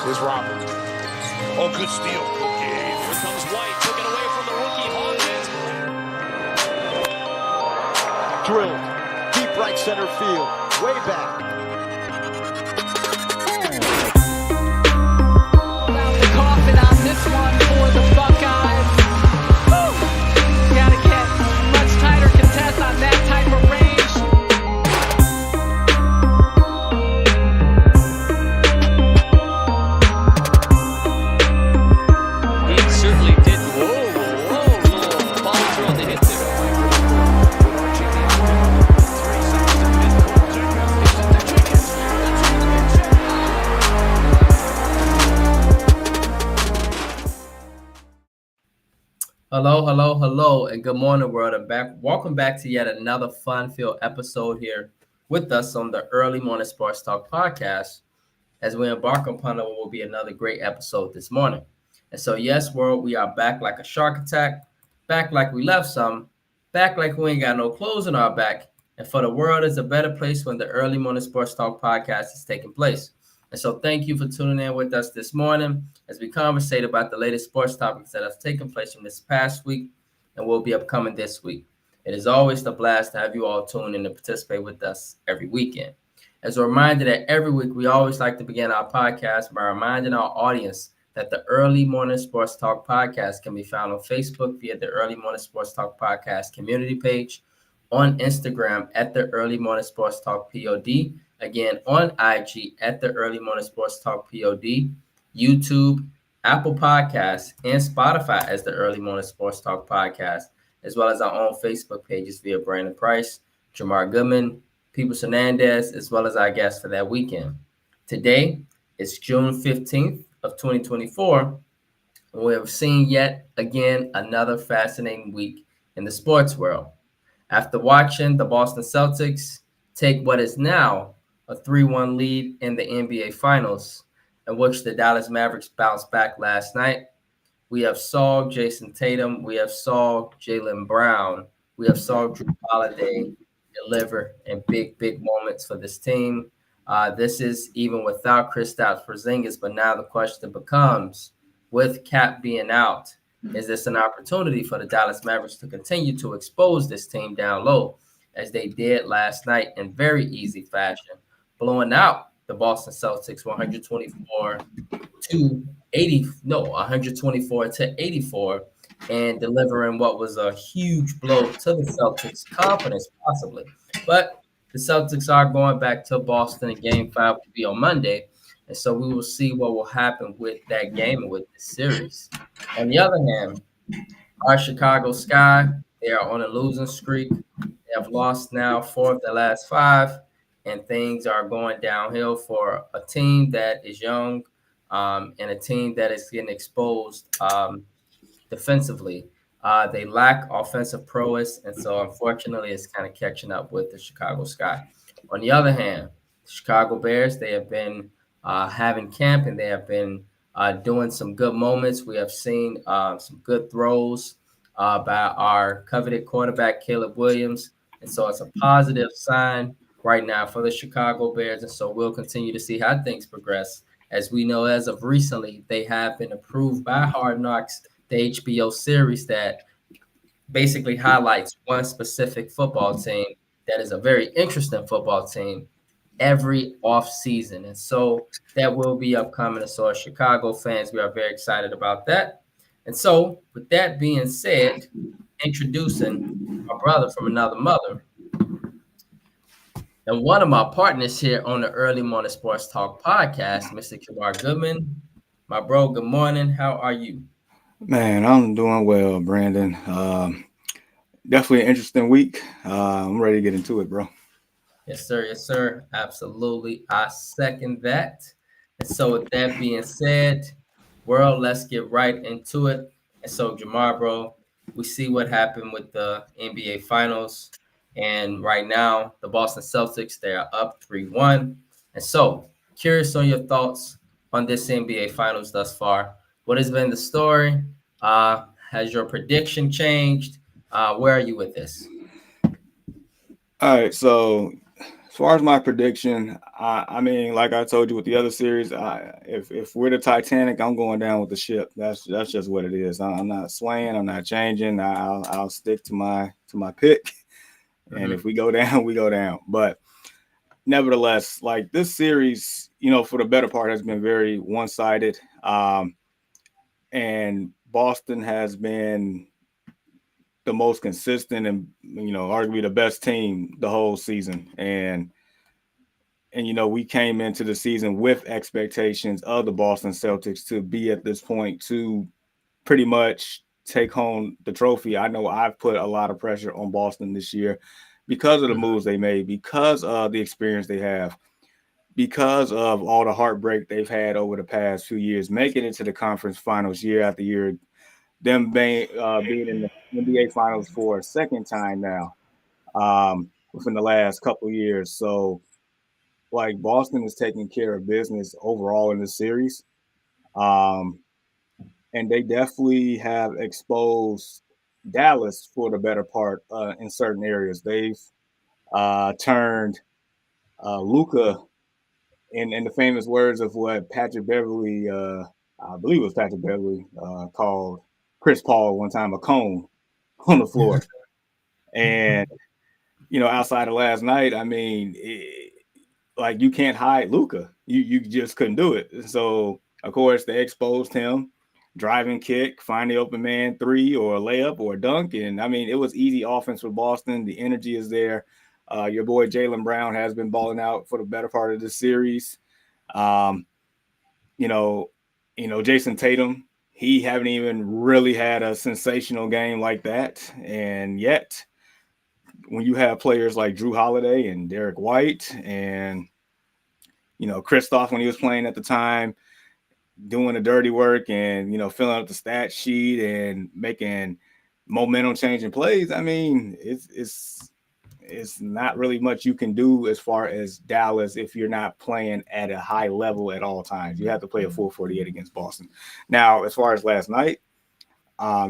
Here's Robert. Oh, good steal. Good game. Here comes White. Took it away from the rookie Hawkins. Drilled. Deep right center field. Way back. About the coffin on this one for the Buckeyes. Woo! Gotta get much tighter contest on that type of range. He certainly did. Little follow-through on the hit there. Hello, and good morning, world. And welcome back to yet another fun-filled episode here with us on the Early Morning Sports Talk podcast as we embark upon what will be another great episode this morning. And so, yes, world, we are back like a shark attack, back like we left some, back like we ain't got no clothes on our back. And for the world is a better place when the Early Morning Sports Talk podcast is taking place. And so thank you for tuning in with us this morning as we conversate about the latest sports topics that have taken place from this past week and will be upcoming this week. It is always a blast to have you all tune in and participate with us every weekend. As a reminder that every week we always like to begin our podcast by reminding our audience that the Early Morning Sports Talk podcast can be found on Facebook via the Early Morning Sports Talk podcast community page, on Instagram at the Early Morning Sports Talk POD, again on IG at the Early Morning Sports Talk POD, YouTube, Apple Podcasts, and Spotify as the Early Morning Sports Talk podcast, as well as our own Facebook pages via Brandon Price, Jamar Goodman, Peoples Hernandez, as well as our guests for that weekend. Today is June 15th of 2024, and we have seen yet again another fascinating week in the sports world. After watching the Boston Celtics take what is now a 3-1 lead in the NBA Finals, in which the Dallas Mavericks bounced back last night, we have saw Jason Tatum, we have saw Jaylen Brown, we have saw Drew Holiday deliver in big moments for this team. This is even without Kristaps Porzingis, but now the question becomes, with Cap being out, is this an opportunity for the Dallas Mavericks to continue to expose this team down low, as they did last night in very easy fashion, blowing out the Boston Celtics 124 to 84, and delivering what was a huge blow to the Celtics' confidence, possibly. But the Celtics are going back to Boston, and Game 5 will be on Monday. And so we will see what will happen with that game and with this series. On the other hand, our Chicago Sky, they are on a losing streak. They have lost now 4 of the last 5, and things are going downhill for a team that is young and a team that is getting exposed defensively. They lack offensive prowess, and so unfortunately it's kind of catching up with the Chicago Sky. On the other hand, the Chicago Bears, they have been having camp, and they have been doing some good moments. We have seen some good throws by our coveted quarterback, Caleb Williams. And so it's a positive sign right now for the Chicago Bears. And so we'll continue to see how things progress. As we know, as of recently, they have been approved by Hard Knocks, the HBO series that basically highlights one specific football team that is a very interesting football team every off season. And so that will be upcoming. And so as Chicago fans, we are very excited about that. And so with that being said, introducing my brother from another mother and one of my partners here on the Early Morning Sports Talk podcast, Mr. Jamar Goodman. My bro, good morning. How are you? Man, I'm doing well, Brandon. Definitely an interesting week. I'm ready to get into it, bro. Yes, sir. Absolutely. I second that. And so with that being said, world, let's get right into it. And so, Jamar, bro, we see what happened with the NBA Finals. And right now, the Boston Celtics, they are up 3-1. And so, curious on your thoughts on this NBA Finals thus far. What has been the story? Has your prediction changed? Where are you with this? All right, so As far as my prediction, I mean, like I told you with the other series, if we're the Titanic, I'm going down with the ship. That's just what it is. I'm not swaying. I'm not changing. I'll stick to my pick. And if we go down, we go down. But nevertheless, like this series, for the better part, has been very one-sided. And Boston has been the most consistent and, arguably the best team the whole season. And we came into the season with expectations of the Boston Celtics to be at this point to pretty much take home the trophy. I know I've put a lot of pressure on Boston this year because of the moves they made, because of the experience they have, because of all the heartbreak they've had over the past few years, making it to the conference finals year after year, them being in the NBA finals for a second time now within the last couple of years. So, like, Boston is taking care of business overall in the series. And they definitely have exposed Dallas for the better part in certain areas. They've turned Luka, in the famous words of what Patrick Beverly, I believe it was Patrick Beverly, called Chris Paul one time, a cone on the floor. And, outside of last night, I mean, you can't hide Luka. You just couldn't do it. So, of course, they exposed him, driving kick, find the open man three or a layup or a dunk. And, I mean, it was easy offense for Boston. The energy is there. Your boy Jaylen Brown has been balling out for the better part of this series. Jason Tatum, he haven't even really had a sensational game like that. And yet, when you have players like Drew Holiday and Derek White and, Kristoff, when he was playing at the time, doing the dirty work and, filling up the stat sheet and making momentum changing plays, I mean, it's not really much you can do as far as Dallas if you're not playing at a high level at all times. You have to play a full 48 against Boston. Now, as far as last night, I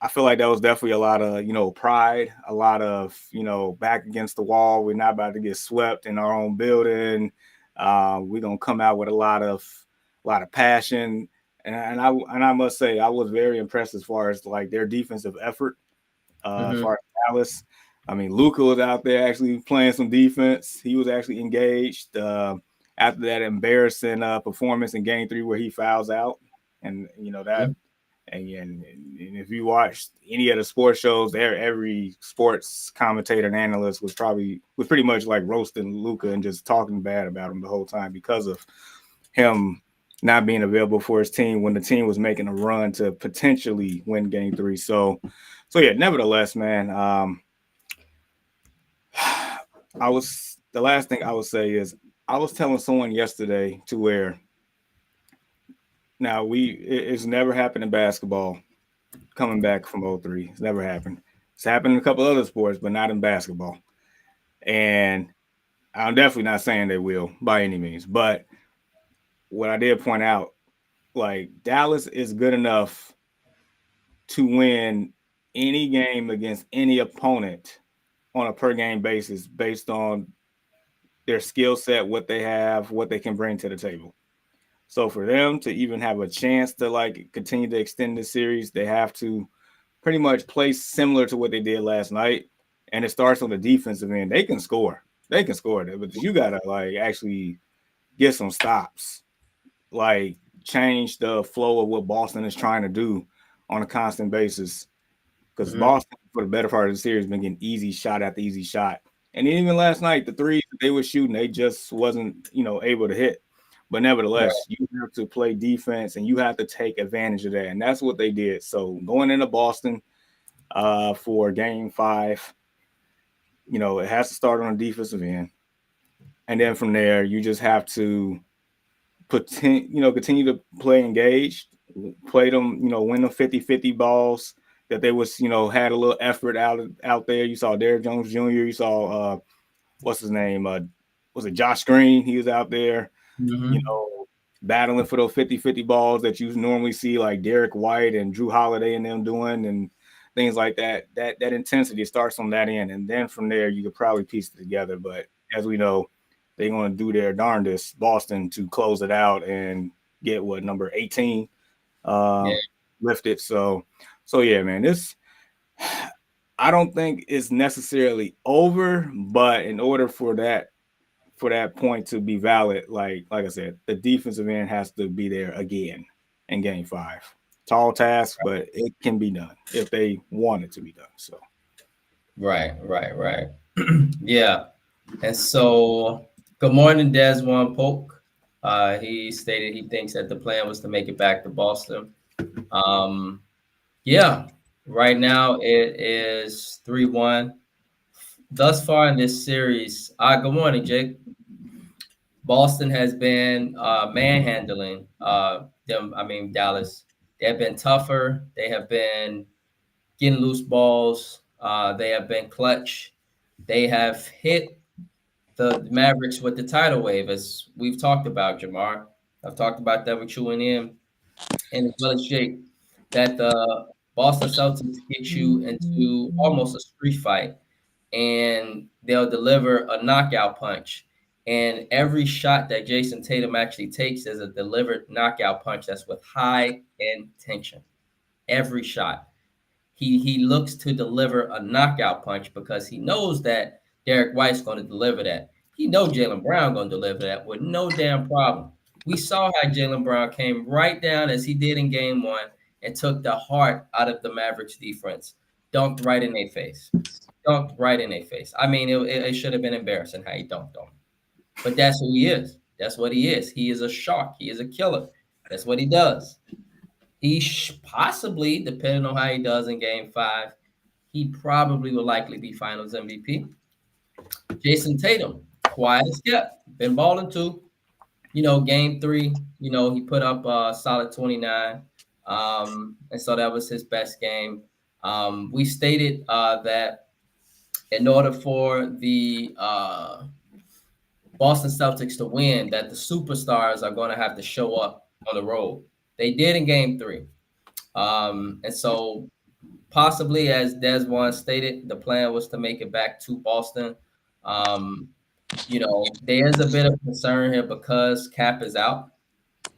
feel like that was definitely a lot of, pride, a lot of, back against the wall. We're not about to get swept in our own building. We're going to come out with a lot of passion. And I must say, I was very impressed as far as like their defensive effort as far as Dallas. I mean, Luka was out there actually playing some defense. He was actually engaged after that embarrassing performance in Game 3 where he fouls out. And, that and if you watched any of the sports shows, every sports commentator and analyst was pretty much like roasting Luka and just talking bad about him the whole time because of him not being available for his team when the team was making a run to potentially win Game 3. So yeah, nevertheless, man, the last thing I would say is I was telling someone yesterday to where now it's never happened in basketball coming back from 0-3. It's never happened. It's happened in a couple other sports, but not in basketball. And I'm definitely not saying they will by any means. But what I did point out, like Dallas is good enough to win any game against any opponent on a per game basis based on their skill set, what they have, what they can bring to the table. So for them to even have a chance to like continue to extend the series, they have to pretty much play similar to what they did last night. And it starts on the defensive end. They can score. But you gotta like actually get some stops, like change the flow of what Boston is trying to do on a constant basis. Because Boston, for the better part of the series, been getting easy shot after easy shot. And even last night, the threes they were shooting, they just wasn't, able to hit. But nevertheless, you have to play defense and you have to take advantage of that. And that's what they did. So going into Boston for Game 5, it has to start on the defensive end. And then from there, you just have to continue to play engaged, play them, win them 50-50 balls that they was, had a little effort out there. You saw Derrick Jones Jr. You saw, what's his name? Was it Josh Green? He was out there. Battling for those 50-50 balls that you normally see like Derek White and Drew Holiday and them doing and things like that. That intensity starts on that end. And then from there, you could probably piece it together. But as we know, they're going to do their darndest, Boston, to close it out and get number 18 lifted. So yeah, man, I don't think it's necessarily over, but in order for that point to be valid, like I said, the defensive end has to be there again in Game 5. Tall task, but it can be done if they want it to be done. So, right. Yeah, and so good morning, Desmond Polk. He stated he thinks that the plan was to make it back to Boston. Yeah, right now it is 3-1. Thus far in this series, good morning, Jake. Boston has been manhandling them. I mean, Dallas. They have been tougher. They have been getting loose balls. They have been clutch. They have hit the Mavericks with the tidal wave, as we've talked about, Jamar. I've talked about that with you and as well as Jake, that the Boston Celtics get you into almost a street fight, and they'll deliver a knockout punch. And every shot that Jason Tatum actually takes is a delivered knockout punch that's with high intention. Every shot. He looks to deliver a knockout punch because he knows that Derek White's going to deliver that. He knows Jaylen Brown going to deliver that with no damn problem. We saw how Jaylen Brown came right down as he did in Game 1 and took the heart out of the Mavericks defense. Dunked right in their face. I mean, it should have been embarrassing how he dunked on him. But that's who he is. That's what he is. He is a shark. He is a killer. That's what he does. He possibly, depending on how he does in Game 5, he probably will likely be Finals MVP. Jason Tatum, quiet as kept, been balling too. Game 3, he put up a solid 29. And so that was his best game. We stated that in order for the Boston Celtics to win, that the superstars are going to have to show up on the road. They did in Game 3. And so possibly, as Desmond stated, the plan was to make it back to Boston. There is a bit of concern here because Cap is out.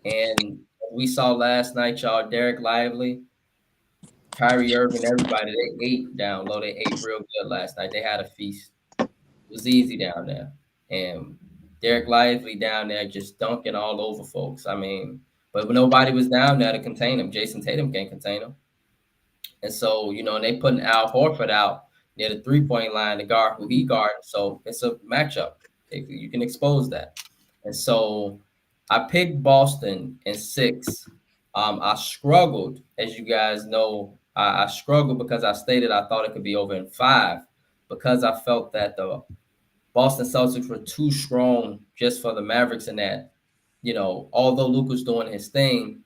And we saw last night, y'all, Derek Lively, Kyrie Irving, everybody, they ate down low. They ate real good last night. They had a feast. It was easy down there. And Derek Lively down there just dunking all over folks. I mean, but nobody was down there to contain him. Jason Tatum can't contain him. And so, and they putting Al Horford out near the three-point line to guard who he guards. So it's a matchup. You can expose that. And so I picked Boston in 6. I struggled, as you guys know. I struggled because I stated I thought it could be over in 5 because I felt that the Boston Celtics were too strong just for the Mavericks in that, although Luke was doing his thing,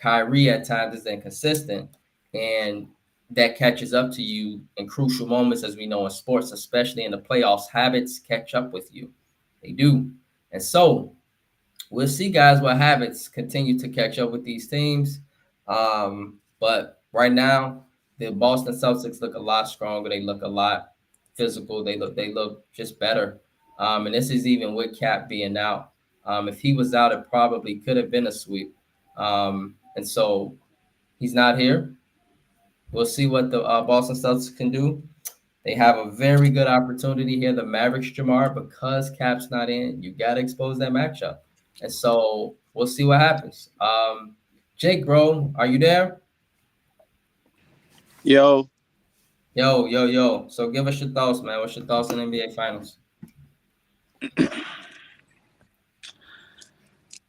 Kyrie at times is inconsistent, and that catches up to you in crucial moments, as we know in sports, especially in the playoffs. Habits catch up with you. They do. And so we'll see, guys, what habits continue to catch up with these teams. But right now, the Boston Celtics look a lot stronger. They look a lot physical. They look just better. And this is even with Cap being out. If he was out, it probably could have been a sweep. And so he's not here. We'll see what the Boston Celtics can do. They have a very good opportunity here, the Mavericks, Jamar, because Cap's not in. You got to expose that matchup. And so we'll see what happens. Jake, bro, are you there? Yo. So give us your thoughts, man. What's your thoughts on NBA Finals?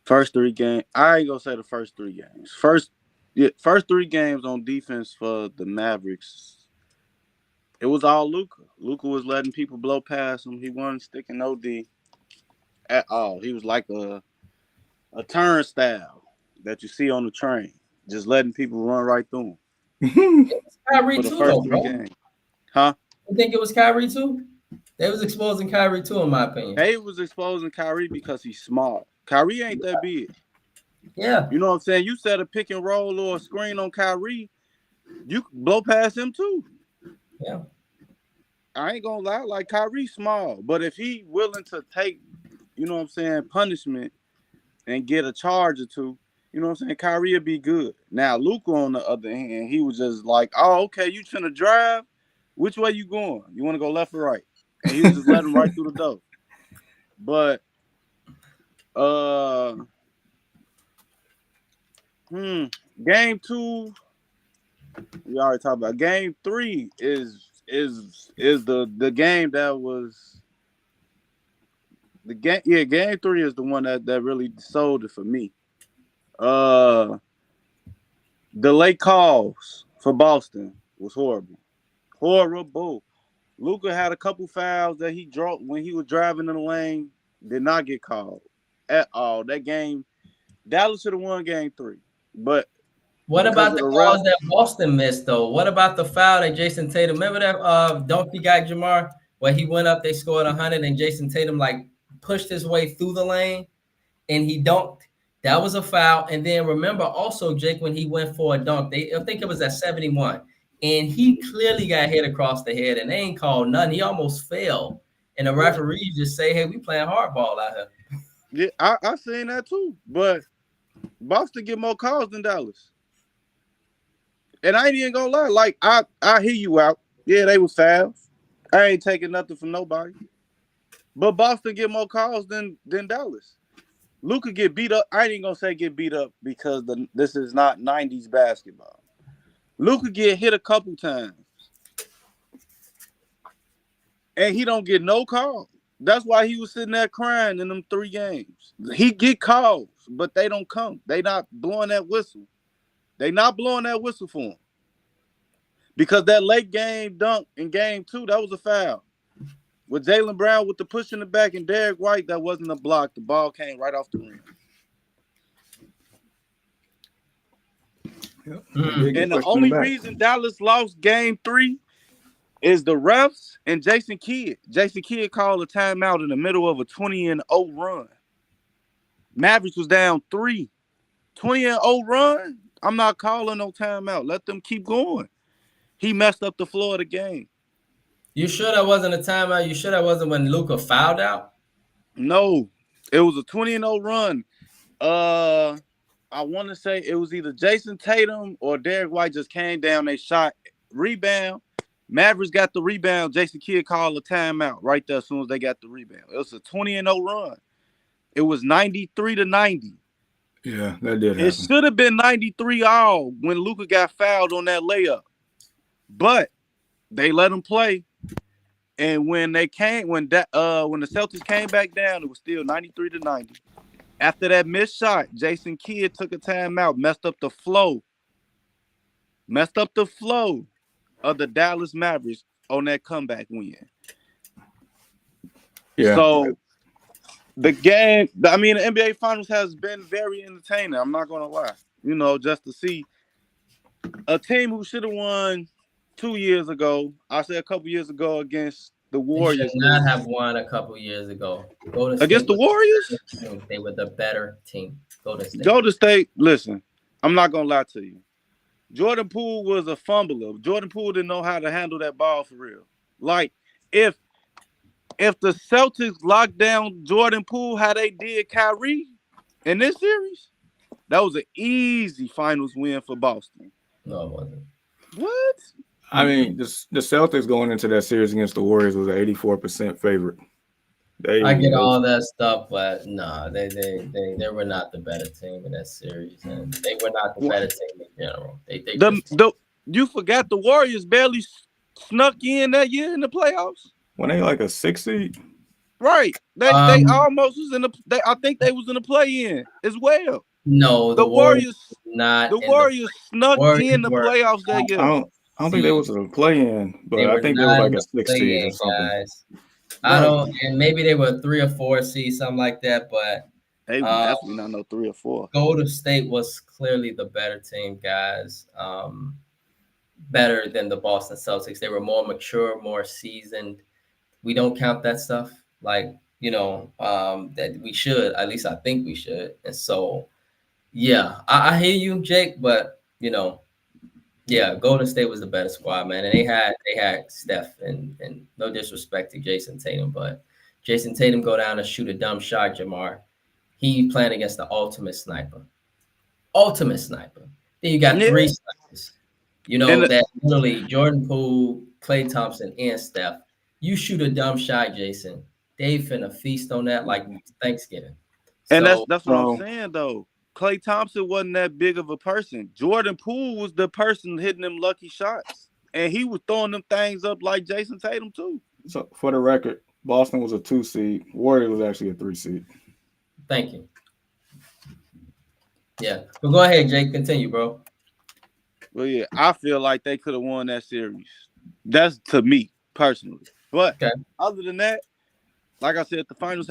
First 3 games. I ain't gonna say the first 3 games. First 3 games on defense for the Mavericks. It was all Luka. Luka was letting people blow past him. He wasn't sticking no D at all. He was like a turnstile that you see on the train, just letting people run right through him. It was Kyrie for the too, first though, 3 bro. games. Huh? You think it was Kyrie too? They was exposing Kyrie too, in my opinion. They was exposing Kyrie because he's small. Kyrie ain't that big. Yeah. You know what I'm saying? You set a pick and roll or a screen on Kyrie, you can blow past him too. Yeah. I ain't gonna lie, like Kyrie small, but if he willing to take, you know what I'm saying, punishment and get a charge or two, you know what I'm saying, Kyrie would be good. Now Luka on the other hand, he was just like, oh, okay, you trying to drive? Which way you going? You want to go left or right? And he was just letting him right through the door. But game 2, we already talked about. Game 3 is the game that was the game. Yeah, game 3 is the one that really sold it for me. The late calls for Boston was horrible. Horrible. Luka had a couple fouls that he dropped when he was driving in the lane. Did not get called at all. That game, Dallas should have won game 3. But what about the calls that Boston missed, though? What about the foul that Jason Tatum? Remember that donkey guy, Jamar, where he went up, they scored 100, and Jason Tatum, like, pushed his way through the lane, and he dunked. That was a foul. And then remember also, Jake, when he went for a dunk, I think it was at 71, and he clearly got hit across the head, and they ain't called nothing. He almost fell. And the referees just say, hey, we playing hardball out here. Yeah, I seen that too. But Boston get more calls than Dallas. And I ain't even gonna lie. Like, I hear you out. Yeah, they was fouls. I ain't taking nothing from nobody. But Boston get more calls than Dallas. Luka get beat up. I ain't even gonna say get beat up because this is not 90s basketball. Luka get hit a couple times. And he don't get no call. That's why he was sitting there crying in them 3 games. He get calls, but they don't come. They not blowing that whistle. They not blowing that whistle for him. Because that late game dunk in game 2, that was a foul. With Jaylen Brown with the push in the back and Derek White, that wasn't a block. The ball came right off the rim. Yep. And the only reason Dallas lost game 3 is the refs and Jason Kidd. Jason Kidd called a timeout in the middle of a 20-0 run. Mavericks was down 3. 20-0 run? I'm not calling no timeout. Let them keep going. He messed up the floor of the game. You sure that wasn't a timeout? You sure that wasn't when Luka fouled out? No. It was a 20-0 run. I want to say it was either Jason Tatum or Derek White just came down. They shot rebound. Mavericks got the rebound. Jason Kidd called a timeout right there as soon as they got the rebound. It was a 20-0 run. It was 93-90. Yeah, that did happen. It should have been 93-all when Luka got fouled on that layup. But they let him play. And when the Celtics came back down, it was still 93-90. After that missed shot, Jason Kidd took a timeout, messed up the flow of the Dallas Mavericks on that comeback win. Yeah. So the game, the NBA Finals has been very entertaining. I'm not gonna lie. You know, just to see a team who should have won 2 years ago, I say a couple years ago against the Warriors. They should not have won a couple years ago. Against the Warriors? They were the better team. Golden State, listen, I'm not gonna lie to you. Jordan Poole was a fumbler. Jordan Poole didn't know how to handle that ball for real. Like, if the Celtics locked down Jordan Poole how they did Kyrie in this series, that was an easy finals win for Boston. No, it wasn't. What? I mean, the Celtics going into that series against the Warriors was an 84% favorite. I get all that stuff, but no, they were not the better team in that series, and they were not the better team in general. You forgot the Warriors barely snuck in that year in the playoffs. When they like a 6 seed, right? They almost was in the. I think they was in the play-in as well. No, the Warriors not. The Warriors snuck in the playoffs that year. I don't think they was a play-in, but I think they was like a 6 seed or something. Guys. And maybe they were 3 or 4 seed, something like that. But they definitely not no 3 or 4. Golden State was clearly the better team, guys. Better than the Boston Celtics. They were more mature, more seasoned. We don't count that stuff, like, that we should. At least I think we should. And so, yeah, I hear you, Jake. But Yeah, Golden State was the better squad, man, and they had Steph, and no disrespect to Jason Tatum, but Jason Tatum go down and shoot a dumb shot, Jamar. He playing against the ultimate sniper. Ultimate sniper. Then you got three snipers. You know that literally Jordan Poole, Klay Thompson, and Steph. You shoot a dumb shot, Jason. They finna feast on that like Thanksgiving. And So, that's what I'm saying though. Klay Thompson wasn't that big of a person. Jordan Poole was the person hitting them lucky shots, and he was throwing them things up like Jason Tatum too. So for the record, Boston was a 2 seed. Warriors was actually a 3 seed. Thank you. Yeah, but go ahead, Jake. Continue, bro. Well, yeah, I feel like they could have won that series. That's to me personally. But other than that, like I said, the finals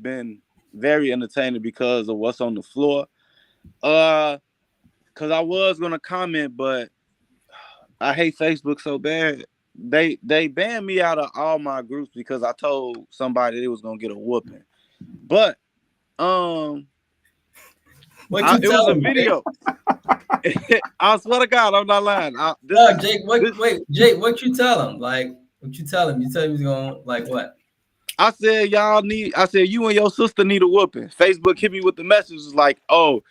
been very entertaining because of what's on the floor. Because I was gonna comment, but I hate Facebook so bad. They banned me out of all my groups because I told somebody they was gonna get a whooping. But it was a video. I swear to God, I'm not lying. Jake, Jake, what you tell him? Like, what you tell him? You tell him he's going like what? I said, you and your sister need a whooping. Facebook hit me with the messages like, oh,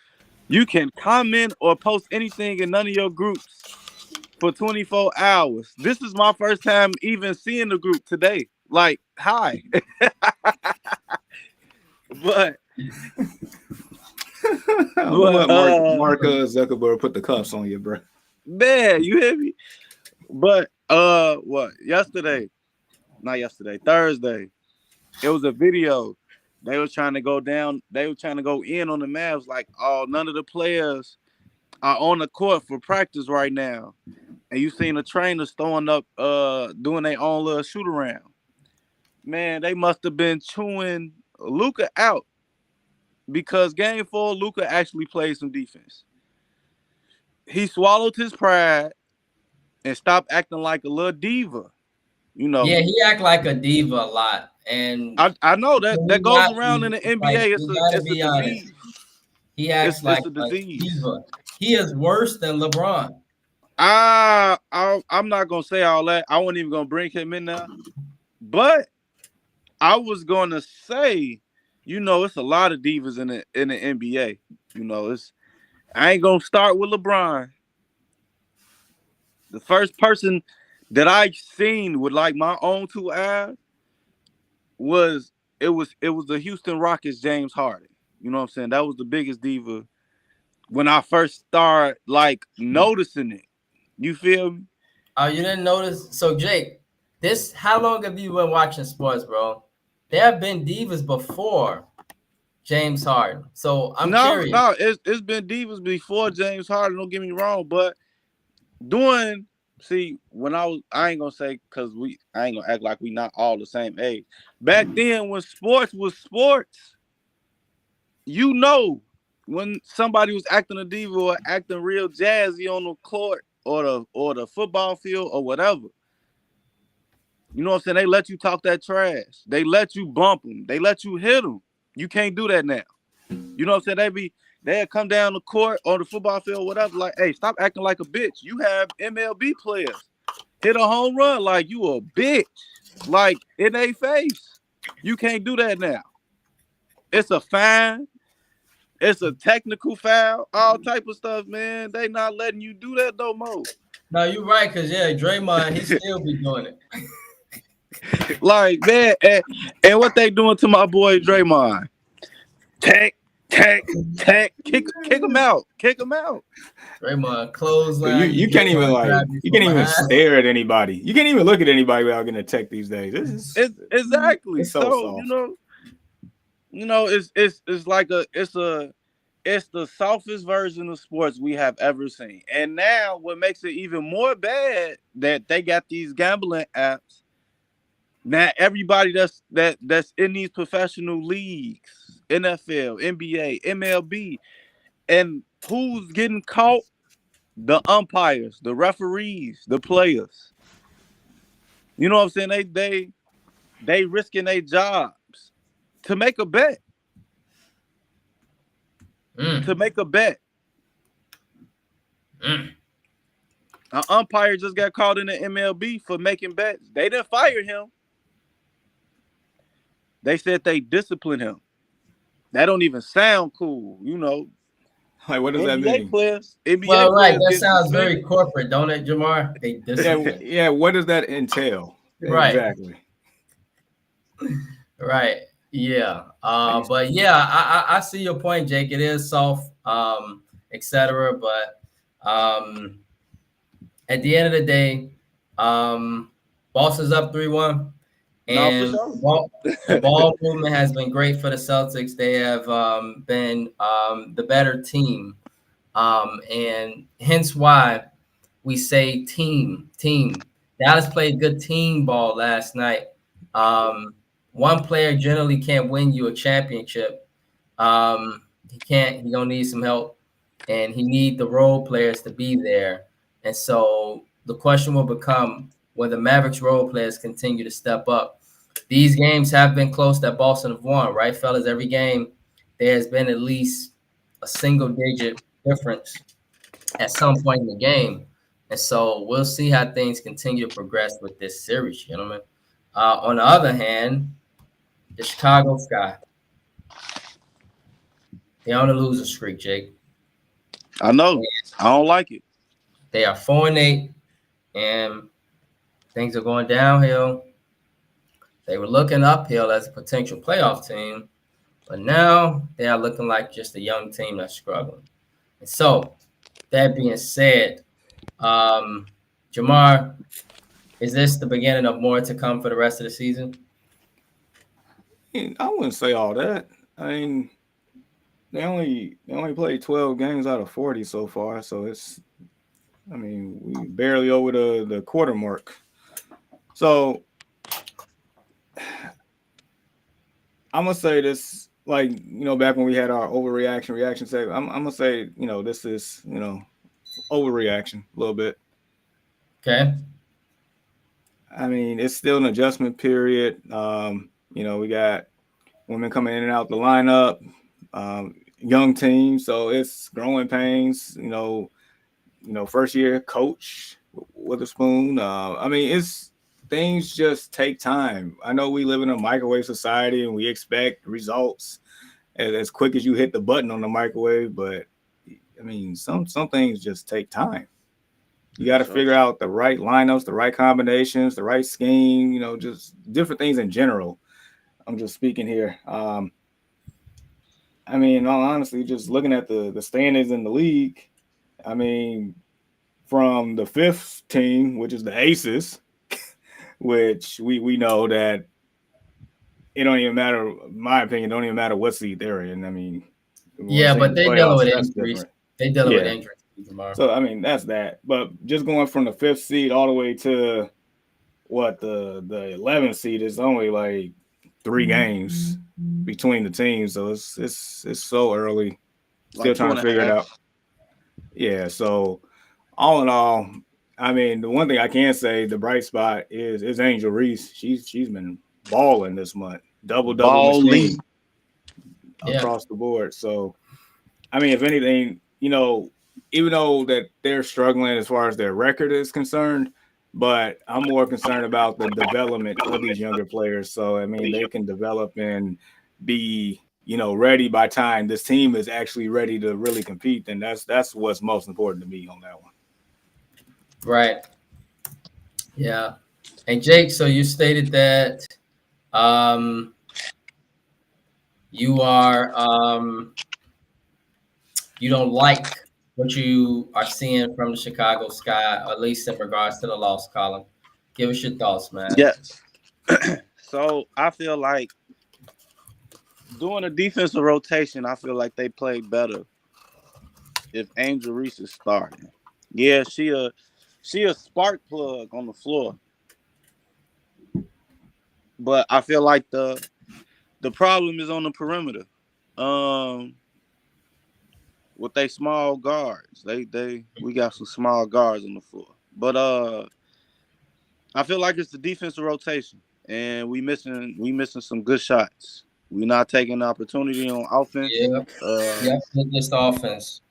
you can comment or post anything in none of your groups for 24 hours. This is my first time even seeing the group today. Like, hi. But Mark Zuckerberg put the cuffs on you, bro. Man, you hear me? But Thursday, it was a video. They were trying to go down. They were trying to go in on the Mavs. Like, oh, none of the players are on the court for practice right now. And you seen the trainers throwing up, doing their own little shoot around. Man, they must have been chewing Luka out because Game 4, Luka actually played some defense. He swallowed his pride and stopped acting like a little diva. You know. Yeah, he act like a diva a lot, and I know that goes around in the NBA. Like, it's a disease. He acts like a diva. He is worse than LeBron. I'm not gonna say all that. I wasn't even gonna bring him in there, but I was gonna say, it's a lot of divas in the NBA. I ain't gonna start with LeBron. The first person that I seen with like my own two eyes was the Houston Rockets James Harden. You know what I'm saying? That was the biggest diva when I first started like noticing it. You feel me? Oh, you didn't notice? So Jake, how long have you been watching sports, bro? There have been divas before James Harden. So I'm curious. No, it's been divas before James Harden, don't get me wrong, but when I ain't gonna say because I ain't gonna act like we not all the same age. Back then when sports was sports, when somebody was acting a diva or acting real jazzy on the court or the football field or whatever. You know what I'm saying? They let you talk that trash. They let you bump them. They let you hit them. You can't do that now. You know what I'm saying? They'd come down the court or the football field, whatever, like, hey, stop acting like a bitch. You have MLB players hit a home run like you a bitch, like in their face. You can't do that now. It's a fine. It's a technical foul, all type of stuff, man. They not letting you do that no more. No, you're right, because, Draymond, he still be doing it. Like, man, and what they doing to my boy Draymond? Kick him out. Draymond, clothesline. You can't even stare at anybody. You can't even look at anybody without getting a tech these days. Exactly. It's so soft. It's the softest version of sports we have ever seen. And now what makes it even more bad that they got these gambling apps. Now everybody that's in these professional leagues, NFL, NBA, MLB, and who's getting caught? The umpires, the referees, the players. You know what I'm saying? They risking their jobs to make a bet. To make a bet. An umpire just got called in the MLB for making bets. They didn't fire him. They said they disciplined him. That don't even sound cool, you know. Like, what does NBA that mean? players, NBA Well, right. players That get sounds suspended. very corporate, don't it, Jamar? They discipline. Yeah, what does that entail? Right. Exactly. Right. Yeah. But yeah, I see your point, Jake. It is soft, etc. But at the end of the day, Boston's up 3-1. And the ball movement has been great for the Celtics. They have been the better team. And hence why we say team. Dallas played good team ball last night. One player generally can't win you a championship. He can't. He's gonna need some help, and he need the role players to be there. And so the question will become, will the Mavericks role players continue to step up? These games have been close that Boston have won, right, fellas? Every game there has been at least a single-digit difference at some point in the game. And so we'll see how things continue to progress with this series, gentlemen. On the other hand, the Chicago Sky, they're on a loser streak, Jake. I know. I don't like it. They are 4-8, and things are going downhill. They were looking uphill as a potential playoff team, but now they are looking like just a young team that's struggling. And so, that being said, Jamar, is this the beginning of more to come for the rest of the season? I wouldn't say all that. I mean, they only played 12 games out of 40 so far, so it's, I mean, we barely over the quarter mark. So I'm gonna say this, like, you know, back when we had our reaction segment, I'm gonna say, you know, this is, you know, overreaction a little bit. Okay. I mean, it's still an adjustment period. You know, we got women coming in and out the lineup, young team, so it's growing pains. You know, first year coach Witherspoon. I mean, things just take time. I know we live in a microwave society and we expect results as quick as you hit the button on the microwave, but I mean, some things just take time. You got to figure out the right lineups, the right combinations, the right scheme, you know, just different things in general. I'm just speaking here. I mean, in all honesty, just looking at the standings in the league, I mean, from the fifth team, which is the Aces, which we know that it don't even matter, in my opinion, don't even matter what seed they're in. I mean, yeah, but they dealing with injuries. They dealing with injuries tomorrow. So I mean, that's that. But just going from the fifth seed all the way to what the 11th seed is only like 3 games between the teams, so it's so early. Still Like trying to figure it out. Yeah. So all in all, I mean, the one thing I can say, the bright spot is Angel Reese. She's been balling this month, double machine across the board. So, I mean, if anything, you know, even though that they're struggling as far as their record is concerned, but I'm more concerned about the development of these younger players. So, I mean, they can develop and be, you know, ready by time this team is actually ready to really compete. And that's what's most important to me on that one. Right. Yeah. And Jake, so you stated that you are you don't like what you are seeing from the Chicago Sky, at least in regards to the loss column. Give us your thoughts, man. Yes. So I feel like doing a defensive rotation, I feel like they played better if Angel Reese is starting. Yeah, she a spark plug on the floor. But I feel like the problem is on the perimeter. With they small guards. We got some small guards on the floor. But I feel like it's the defensive rotation. And we missing some good shots. We're not taking the opportunity on offense. Yeah, just offense.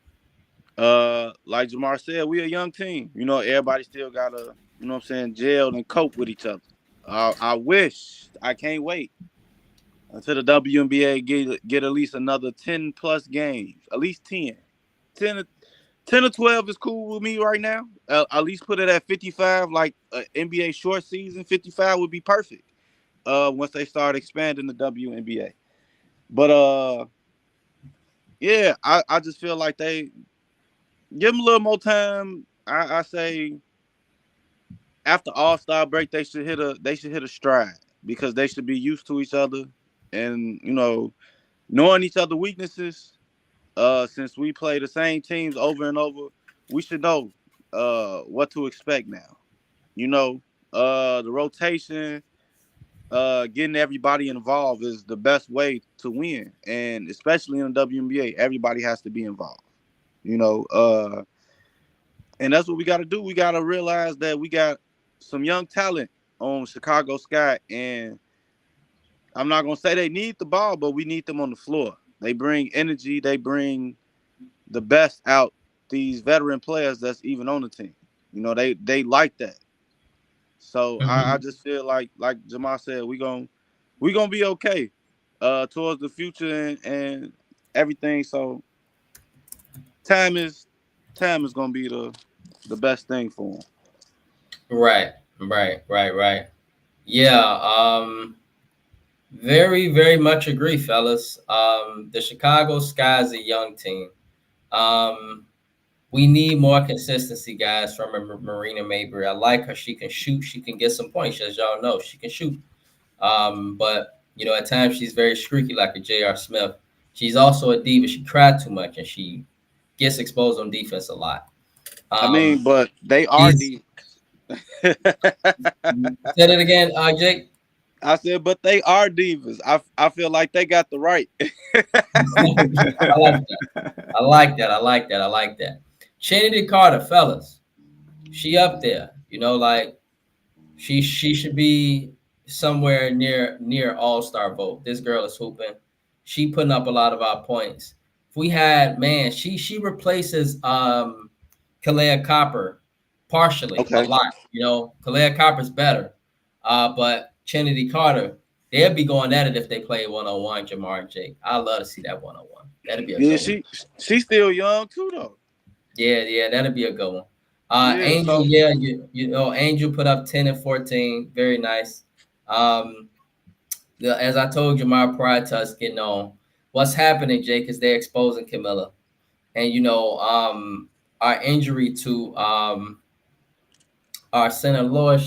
like Jamar said, we a young team. You know, everybody still gotta, you know what I'm saying, gel and cope with each other. I can't wait until the WNBA get at least another 10 plus games, at least 10. 10 or 12 is cool with me right now. At least put it at 55, like NBA short season. 55 would be perfect. Once they start expanding the WNBA. But yeah, I just feel like they give them a little more time. I say after All-Star break, they should hit a stride because they should be used to each other and, you know, knowing each other's weaknesses. Since we play the same teams over and over, we should know what to expect now. You know, the rotation, getting everybody involved is the best way to win. And especially in the WNBA, everybody has to be involved. You know, and that's what we got to do. We got to realize that we got some young talent on Chicago Sky, and I'm not going to say they need the ball, but we need them on the floor. They bring energy. They bring the best out these veteran players that's even on the team. You know, they like that. So I just feel like Jamal said, we gonna be okay towards the future and everything. So time is gonna be the best thing for them. Right. Yeah. Very, very much agree, fellas. The Chicago Sky is a young team. We need more consistency, guys, from Marina Mabrey. I like her. She can shoot. She can get some points, as y'all know. She can shoot. But, you know, at times she's very streaky like a J.R. Smith. She's also a diva. She cried too much, and she gets exposed on defense a lot. I mean, but they are divas. Say it again, Jake. I said, but they are divas. I feel like they got the right. I like that. Chennedy Carter, fellas, she up there. You know, like she should be somewhere near All-Star vote. This girl is hooping. She putting up a lot of our points. If we had, man, she replaces Kalea Copper partially a lot. You know, Kalea Copper's better, but Chennedy Carter, they'll be going at it if they play one-on-one, Jamar and Jake. I'd love to see that one-on-one. That'd be a good one. She's still young too, though. Yeah, that'd be a good one. Angel, you know, Angel put up 10 and 14. Very nice. As I told Jamar prior to us getting on, what's happening, Jake, is they're exposing Camilla. And, you know, our injury to our center, Laura,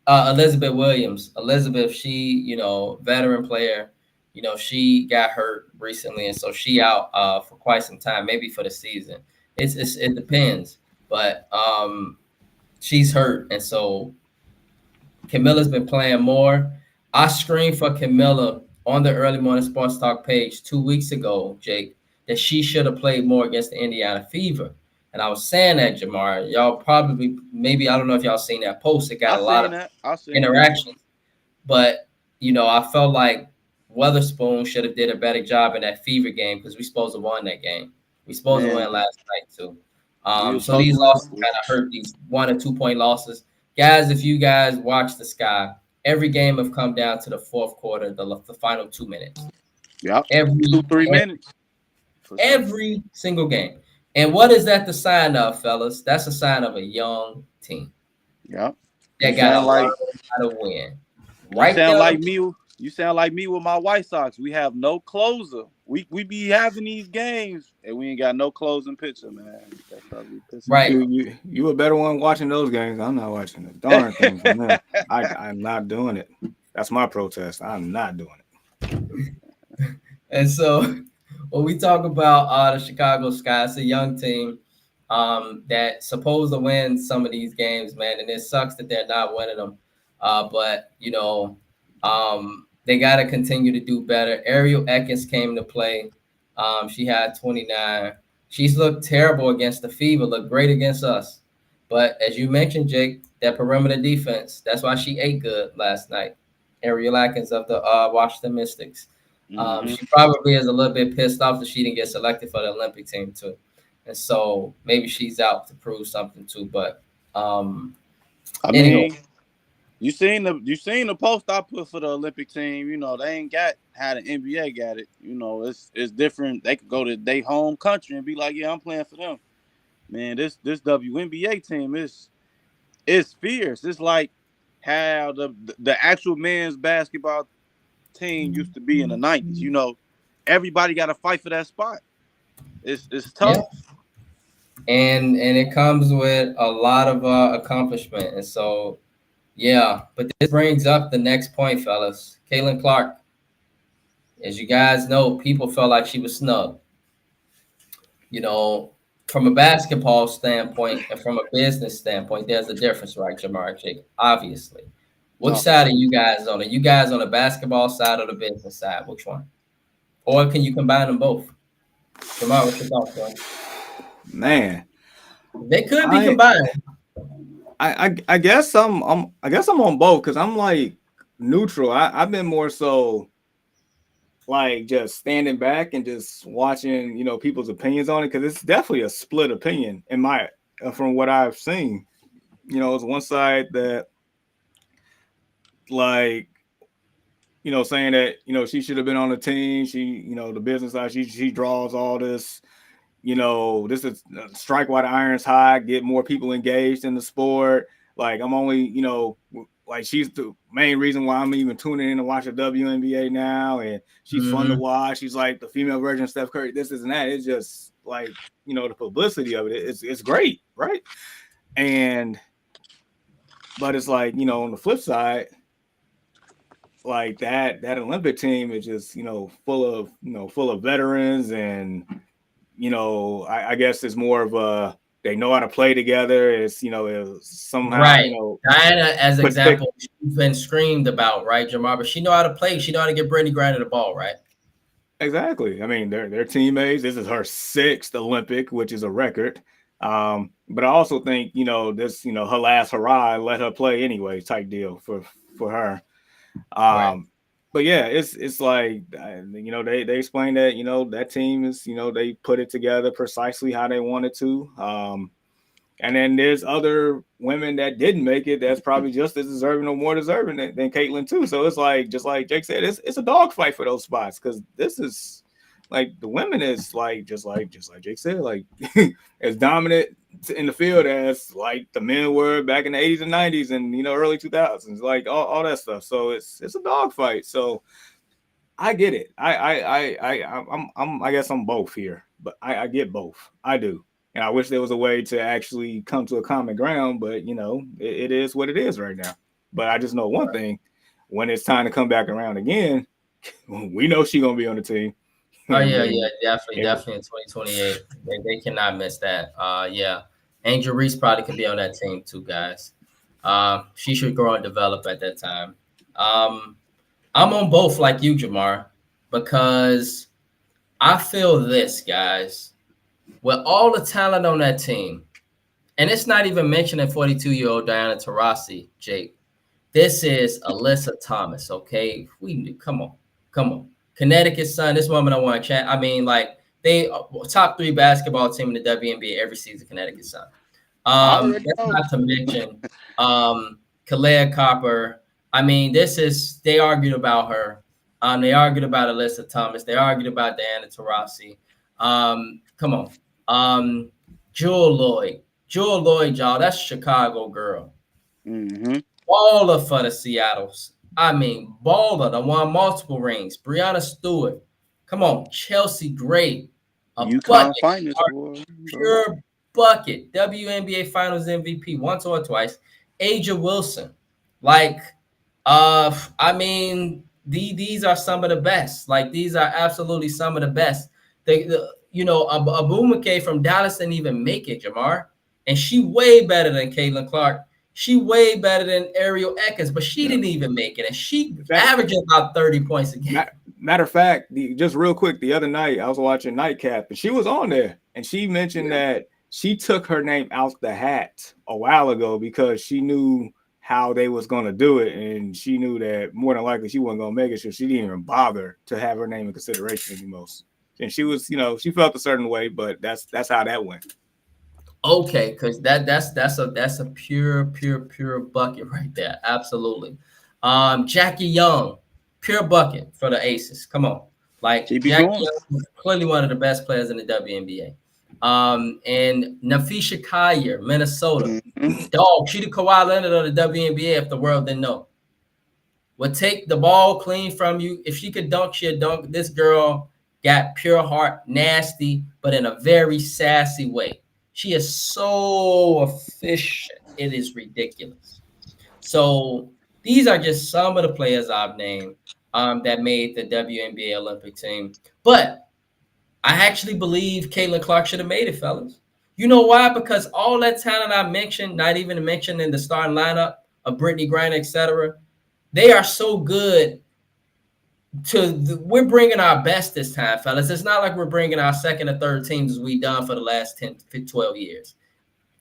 Elizabeth Williams. Elizabeth, she, you know, veteran player, you know, she got hurt recently, and so she out for quite some time, maybe for the season. It depends, but she's hurt, and so Camilla's been playing more. I screamed for Camilla on the Early Morning Sports Talk page 2 weeks ago, Jake, that she should have played more against the Indiana Fever. And I was saying that, Jamar, y'all probably, maybe, I don't know if y'all seen that post. It got a lot of interactions. But, you know, I felt like Weatherspoon should have did a better job in that Fever game because we supposed to win that game. We supposed to win last night, too. So these losses kind of hurt, these 1 or 2 point losses. Guys, if you guys watch the Sky, every game have come down to the fourth quarter, the final 2 minutes. Yeah, every 2-3 minutes. Every single game. And what is that the sign of, fellas? That's a sign of a young team. Yeah. That got to learn how to win. Right now. You sound like me with my White Sox. We have no closer. We be having these games and we ain't got no closing pitcher, man. Right. You a better one watching those games. I'm not watching the darn thing from them. I'm not doing it. That's my protest. I'm not doing it. And so when we talk about the Chicago Sky, it's a young team that's supposed to win some of these games, man, and it sucks that they're not winning them. But, you know, they got to continue to do better. Ariel Ekins came to play. She had 29. She's looked terrible against the Fever, looked great against us. But as you mentioned, Jake, that perimeter defense, that's why she ate good last night. Ariel Ekins of the Washington Mystics. She probably is a little bit pissed off that she didn't get selected for the Olympic team too. and so maybe she's out to prove something too. But I anyway. mean, you seen the post I put for the Olympic team. You know, they ain't got how the NBA got it. You know, it's different. They could go to their home country and be like, yeah, I'm playing for them. Man, this WNBA team is fierce. It's like how the actual men's basketball team used to be in the 90s. You know, everybody got to fight for that spot. It's tough. Yeah. And it comes with a lot of accomplishment. And so, yeah, but this brings up the next point, fellas. Caitlin Clark, as you guys know, people felt like she was snubbed. You know, from a basketball standpoint and from a business standpoint, there's a difference, right, Jamar Jake? Obviously. Which side are you guys on? Are you guys on the basketball side or the business side? Which one? Or can you combine them both? Jamar, what's your thoughts, bro? Man, they could be combined. I guess I'm on both because I'm like neutral. I've been more so like just standing back and just watching, you know, people's opinions on it, because it's definitely a split opinion in my from what I've seen. You know, it's one side that like, you know, saying that, you know, she should have been on the team. She, you know, the business side, she draws all this. You know, this is strike while the iron's hot, get more people engaged in the sport. Like, I'm only, you know, like she's the main reason why I'm even tuning in to watch the WNBA now. And she's fun to watch. She's like the female version of Steph Curry, this and that. It's just like, you know, the publicity of it. It's great, right? But it's like, you know, on the flip side, like that Olympic team is just, you know, full of veterans, and you know, I guess it's more of a, they know how to play together. It's, you know, somehow, right. You know, Diana, as an example, she's been screamed about, right, Jamar? But she know how to play. She know how to get Brittany Griner the ball, right? Exactly. I mean, they're teammates. This is her 6th Olympic, which is a record. But I also think, you know, this, you know, her last hurrah, let her play anyway, type deal for her. Right. But yeah, it's like, you know, they explained that, you know, that team is, you know, they put it together precisely how they wanted to. And then there's other women that didn't make it that's probably just as deserving or more deserving than Caitlin too. So it's like, just like Jake said, it's a dogfight for those spots, because this is like, the women is like, just like Jake said, like as dominant in the field as like the men were back in the 80s and 90s and, you know, early 2000s, like all that stuff. So it's a dogfight. So I get it. I guess I'm both here, but I get both. I do. And I wish there was a way to actually come to a common ground, but you know, it is what it is right now. But I just know one thing: when it's time to come back around again, we know she's gonna be on the team. Oh yeah, definitely in 2028. They cannot miss that. Yeah, Angel Reese probably could be on that team too, guys. She should grow and develop at that time. I'm on both like you, Jamar, because I feel this, guys. With all the talent on that team, and it's not even mentioning 42-year-old Diana Taurasi, Jake. This is Alyssa Thomas, okay? Come on. Connecticut Sun, this woman I want to chat. I mean, like, they top 3 basketball team in the WNBA every season, Connecticut Sun. That's not to mention Kalea Copper. I mean, they argued about her. They argued about Alyssa Thomas. They argued about Diana Taurasi. Come on. Jewel Lloyd, y'all. That's a Chicago girl. Baller for the Seattles. I mean, baller that won multiple rings. Breanna Stewart. Come on. Chelsea Gray. Bucket. Pure bucket. WNBA Finals MVP once or twice. Aja Wilson. Like, I mean, these are some of the best. Like, these are absolutely some of the best. You know, Abu McKay from Dallas didn't even make it, Jamar. And she way better than Caitlin Clark. She way better than Ariel Ekins, but she didn't even make it. And she averaged about 30 points a game. Matter of fact, just real quick, the other night I was watching Nightcap, and she was on there, and she mentioned that she took her name out the hat a while ago because she knew how they was going to do it, and she knew that more than likely she wasn't going to make it, so she didn't even bother to have her name in consideration anymore. and she was, she felt a certain way, but that's how that went. Okay, because that's a pure bucket right there. Absolutely. Jackie Young, pure bucket for the Aces. Come on, like She be Jackie going. Young was clearly one of the best players in the WNBA. And Nafisha Collier, Minnesota, dog. She the Kawhi Leonard of the WNBA. If the world didn't know, would take the ball clean from you. If she could dunk, she'd dunk. This girl got pure heart, nasty, but in a very sassy way. She is so efficient. It is ridiculous. So these are just some of the players I've named that made the WNBA Olympic team. But I actually believe Caitlin Clark should have made it, fellas. You know why? Because all that talent I mentioned, not even mentioned in the starting lineup of Brittany Griner, etc., they are so good. We're bringing our best this time, fellas. It's not like we're bringing our second or third teams as we done for the last 10, 12 years.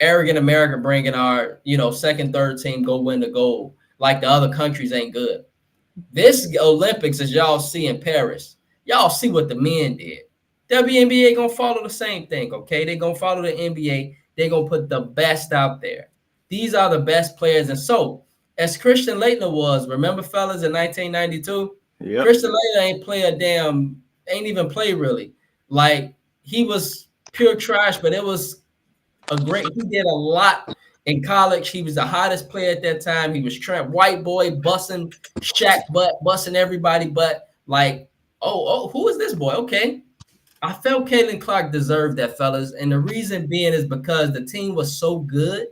Arrogant America bringing our, second, third team go win the gold like the other countries ain't good. This Olympics, as y'all see in Paris, y'all see what the men did. WNBA going to follow the same thing, okay? They're going to follow the NBA. They're going to put the best out there. These are the best players. And so, as Christian Laettner was, remember, fellas, in 1992? Yep. Christian Laettner ain't even play really. Like, he was pure trash, but it was he did a lot in college. He was the hottest player at that time. He was white boy, busting Shaq butt, busting everybody but like, who is this boy? Okay. I felt Caitlin Clark deserved that, fellas. And the reason being is because the team was so good.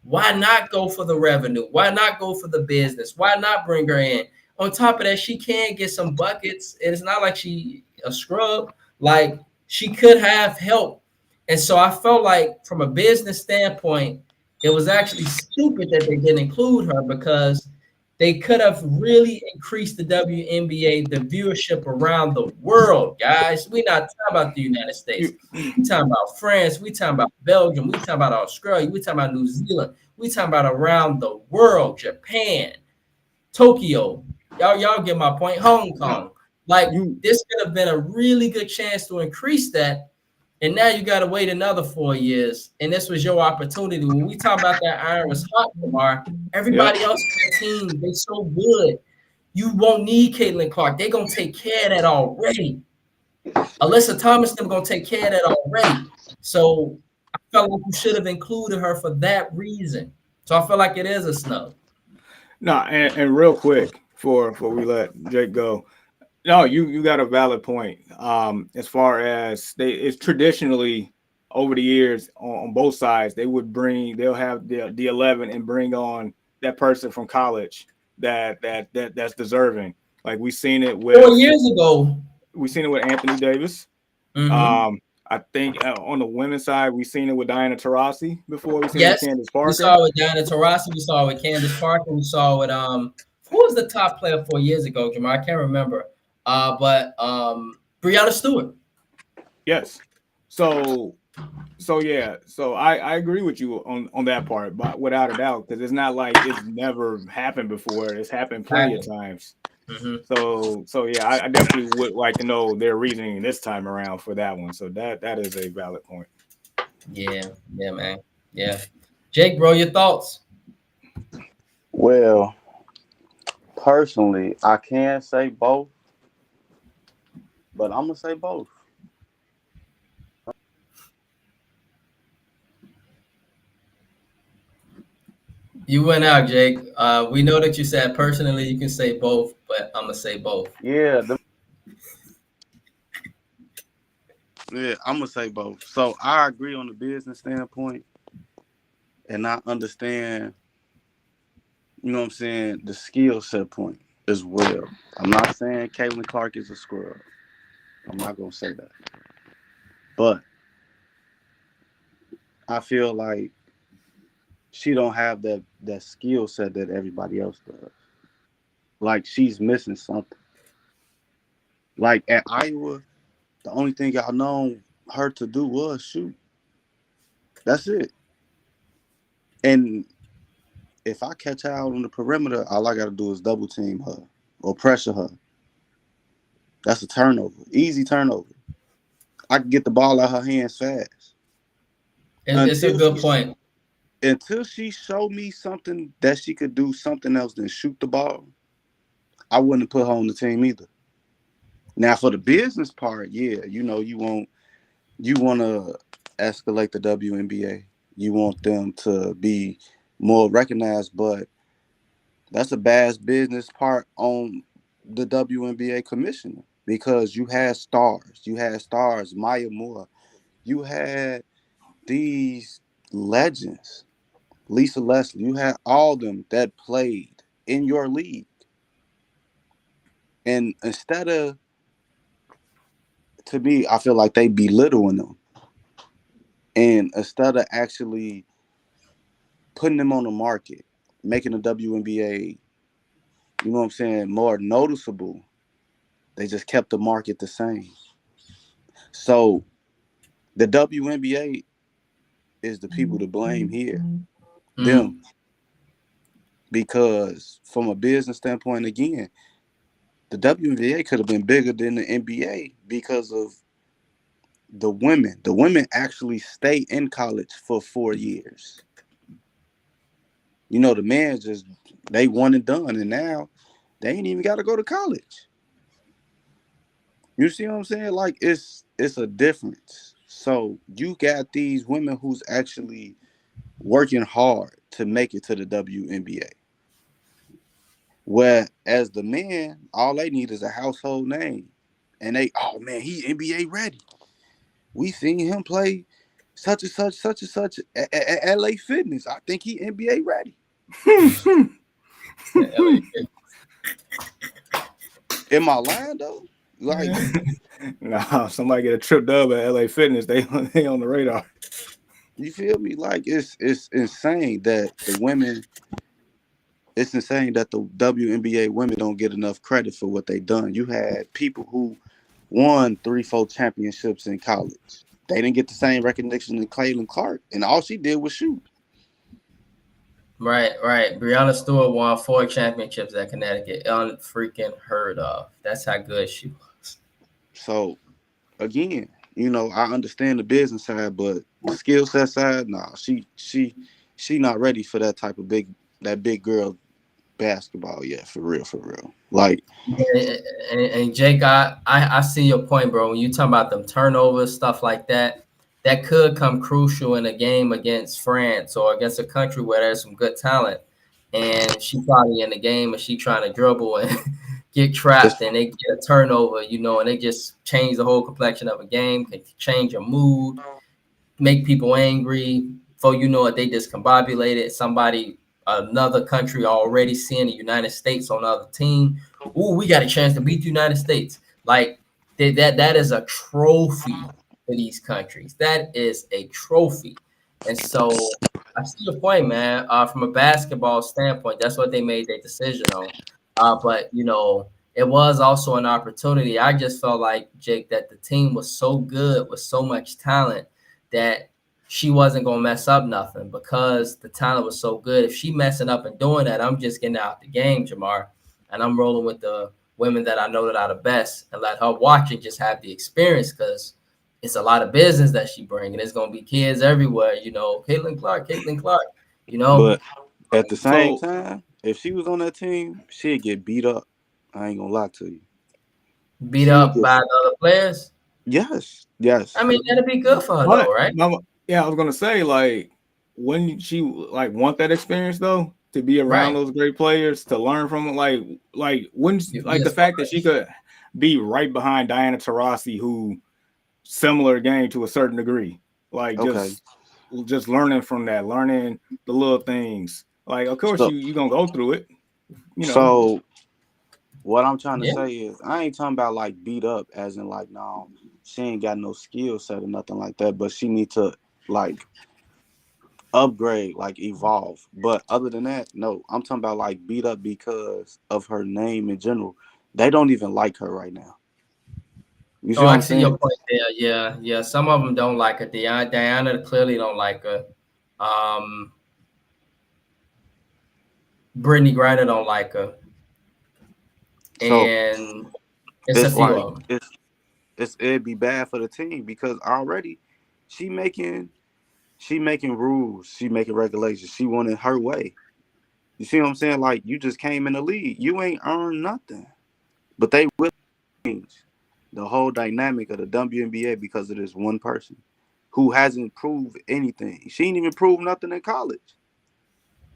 Why not go for the revenue? Why not go for the business? Why not bring her in? On top of that, she can get some buckets. It's not like she a scrub. Like, she could have help. And so I felt like from a business standpoint, it was actually stupid that they didn't include her because they could have really increased the WNBA, the viewership around the world, guys. We're not talking about the United States. We're talking about France. We're talking about Belgium. We're talking about Australia. We're talking about New Zealand. We're talking about around the world, Japan, Tokyo. Y'all get my point. Hong Kong. Like, this could have been a really good chance to increase that. And now you got to wait another 4 years. And this was your opportunity. When we talk about that iron was hot, Lamar, everybody else in the team, they so good. You won't need Caitlin Clark. They're going to take care of that already. Alyssa Thomas, they're going to take care of that already. So I felt like you should have included her for that reason. So I feel like it is a snub. No, and real quick before we let Jake go. No, you got a valid point. As far as it's traditionally over the years on both sides, they'll have the 11 and bring on that person from college that's deserving. Like we've seen it with 4 years ago. We've seen it with Anthony Davis. Mm-hmm. I think on the women's side, we've seen it with Diana Taurasi before. We've seen it with Candace Parker. We saw it with Diana Taurasi. We saw it with Candace Parker. We saw it who was the top player 4 years ago, Jamar? I can't remember. But Breanna Stewart. Yes. So yeah. So I agree with you on that part, but without a doubt, because it's not like it's never happened before. It's happened plenty of times. Mm-hmm. So yeah, I definitely would like to know their reasoning this time around for that one. So that is a valid point. Yeah, man. Yeah. Jake, bro, your thoughts? Well, personally, I can say both. But I'm going to say both. You went out, Jake. We know that you said personally you can say both, but I'm going to say both. Yeah. I'm going to say both. So I agree on the business standpoint. And I understand, the skill set point as well. I'm not saying Caitlin Clark is a scrub. I'm not going to say that. But I feel like she don't have that skill set that everybody else does. Like, she's missing something. Like, at Iowa, the only thing I know her to do was shoot. That's it. And if I catch her out on the perimeter, all I got to do is double team her or pressure her. That's a turnover, easy turnover. I can get the ball out her hands fast. It's a good point. Until she showed me something that she could do something else than shoot the ball, I wouldn't put her on the team either. Now for the business part, yeah, you want to escalate the WNBA. You want them to be more recognized, but that's a bad business part on the WNBA commissioner, because you had stars, Maya Moore. You had these legends, Lisa Leslie. You had all them that played in your league. And instead of, to me, I feel like they belittling them. And instead of actually putting them on the market, making the WNBA, you know what I'm saying, more noticeable, they just kept the market the same. So the WNBA is the people to blame here. Them. Because from a business standpoint, again, the WNBA could have been bigger than the NBA because of the women. The women actually stay in college for 4 years. You know, the men just, they one and done, and now they ain't even got to go to college. You see what I'm saying? Like, it's a difference. So you got these women who's actually working hard to make it to the WNBA. Whereas the men, all they need is a household name. And they, oh man, he NBA ready. We seen him play such and such at LA Fitness. I think he NBA ready. Am I lying though? Like, nah, somebody get a trip dub at LA Fitness, they on the radar. You feel me? Like, it's insane that the women. It's insane that the WNBA women don't get enough credit for what they done. You had people who won 3-4 championships in college. They didn't get the same recognition as Caitlin Clark, and all she did was shoot. Right. Breonna Stewart won 4 championships at Connecticut. Unfreaking heard of. That's how good she was. So, again, I understand the business side, but the skill set side, nah, she not ready for that type of big girl basketball yet, for real. Like, and Jake, I see your point, bro. When you talk about them turnovers, stuff like that, that could come crucial in a game against France or against a country where there's some good talent, and she probably in the game and she trying to dribble and get trapped, and they get a turnover, and they just change the whole complexion of a game, can change your mood, make people angry. Before you know it, they discombobulated. Another country already seeing the United States on the other team. Ooh, we got a chance to beat the United States. Like, that is a trophy for these countries. That is a trophy. And so I see your point, man. From a basketball standpoint, that's what they made their decision on. But it was also an opportunity. I just felt like, Jake, that the team was so good with so much talent that she wasn't going to mess up nothing because the talent was so good. If she messing up and doing that, I'm just getting out the game, Jamar, and I'm rolling with the women that I know that are the best and let her watch and just have the experience, because it's a lot of business that she bring, and it's going to be kids everywhere, Caitlin Clark. But at the same time, if she was on that team, she'd get beat up. I ain't going to lie to you. Beat up by the other players? Yes. I mean, that'd be good for her, though, right? Yeah, I was gonna say, like, when she want that experience though, to be around those great players, to learn from them, like when the fact that she could be right behind Diana Taurasi, who similar game to a certain degree, like just learning from that, learning the little things. Like, of course you gonna go through it, So what I'm trying to say is, I ain't talking about like beat up as in like, no, she ain't got no skill set or nothing like that, but she need to like upgrade, like evolve. But other than that, no, I'm talking about like beat up because of her name in general. They don't even like her right now. You see what I'm saying? Your point there. Yeah. Some of them don't like her. Diana clearly don't like her. Brittany Griner don't like her. And it's a few of them. it'd be bad for the team because already she making rules, she making regulations. She wanted her way. You see what I'm saying? Like you just came in the league, you ain't earned nothing, but they will change the whole dynamic of the WNBA because of this one person who hasn't proved anything. She ain't even proved nothing in college.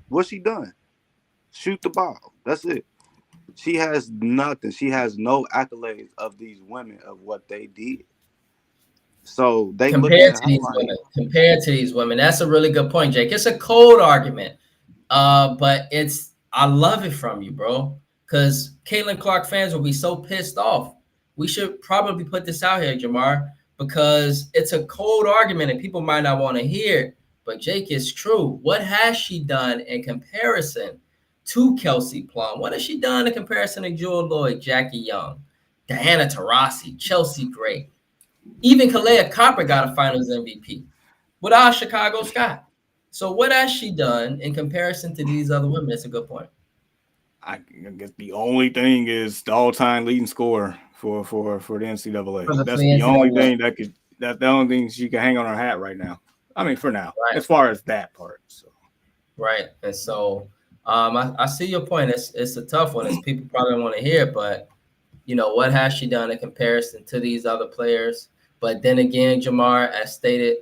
What's she done? Shoot the ball. That's it. She has nothing. She has no accolades of these women of what they did. So they looking compared at to her these like, women. Compared to these women, that's a really good point, Jake. It's a cold argument, but I love it from you, bro. Because Caitlin Clark fans will be so pissed off. We should probably put this out here, Jamar, because it's a cold argument and people might not want to hear it. But Jake, it's true. What has she done in comparison to Kelsey Plum? What has she done in comparison to Jewel Lloyd, Jackie Young, Diana Taurasi, Chelsea Gray? Even Kalea Copper got a Finals MVP without Chicago Sky. So what has she done in comparison to these other women? That's a good point. I guess the only thing is the all-time leading scorer for the NCAA. That's the only thing that's the only thing she can hang on her hat right now. I mean, for now, right. As far as that part. So. Right. And so I see your point. It's a tough one. It's people probably don't want to hear it, but what has she done in comparison to these other players? But then again, Jamar, as stated,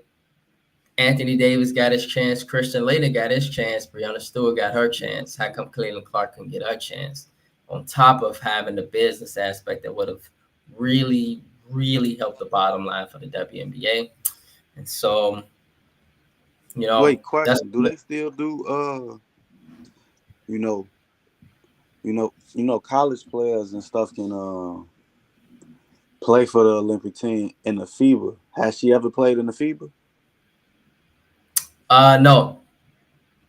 Anthony Davis got his chance. Christian Laettner got his chance. Breanna Stewart got her chance. How come Caitlin Clark couldn't get her chance? On top of having the business aspect that would have really, really helped the bottom line for the WNBA. And so, wait, question: do they still do college players and stuff can play for the Olympic team in the FIBA? Has she ever played in the FIBA? No,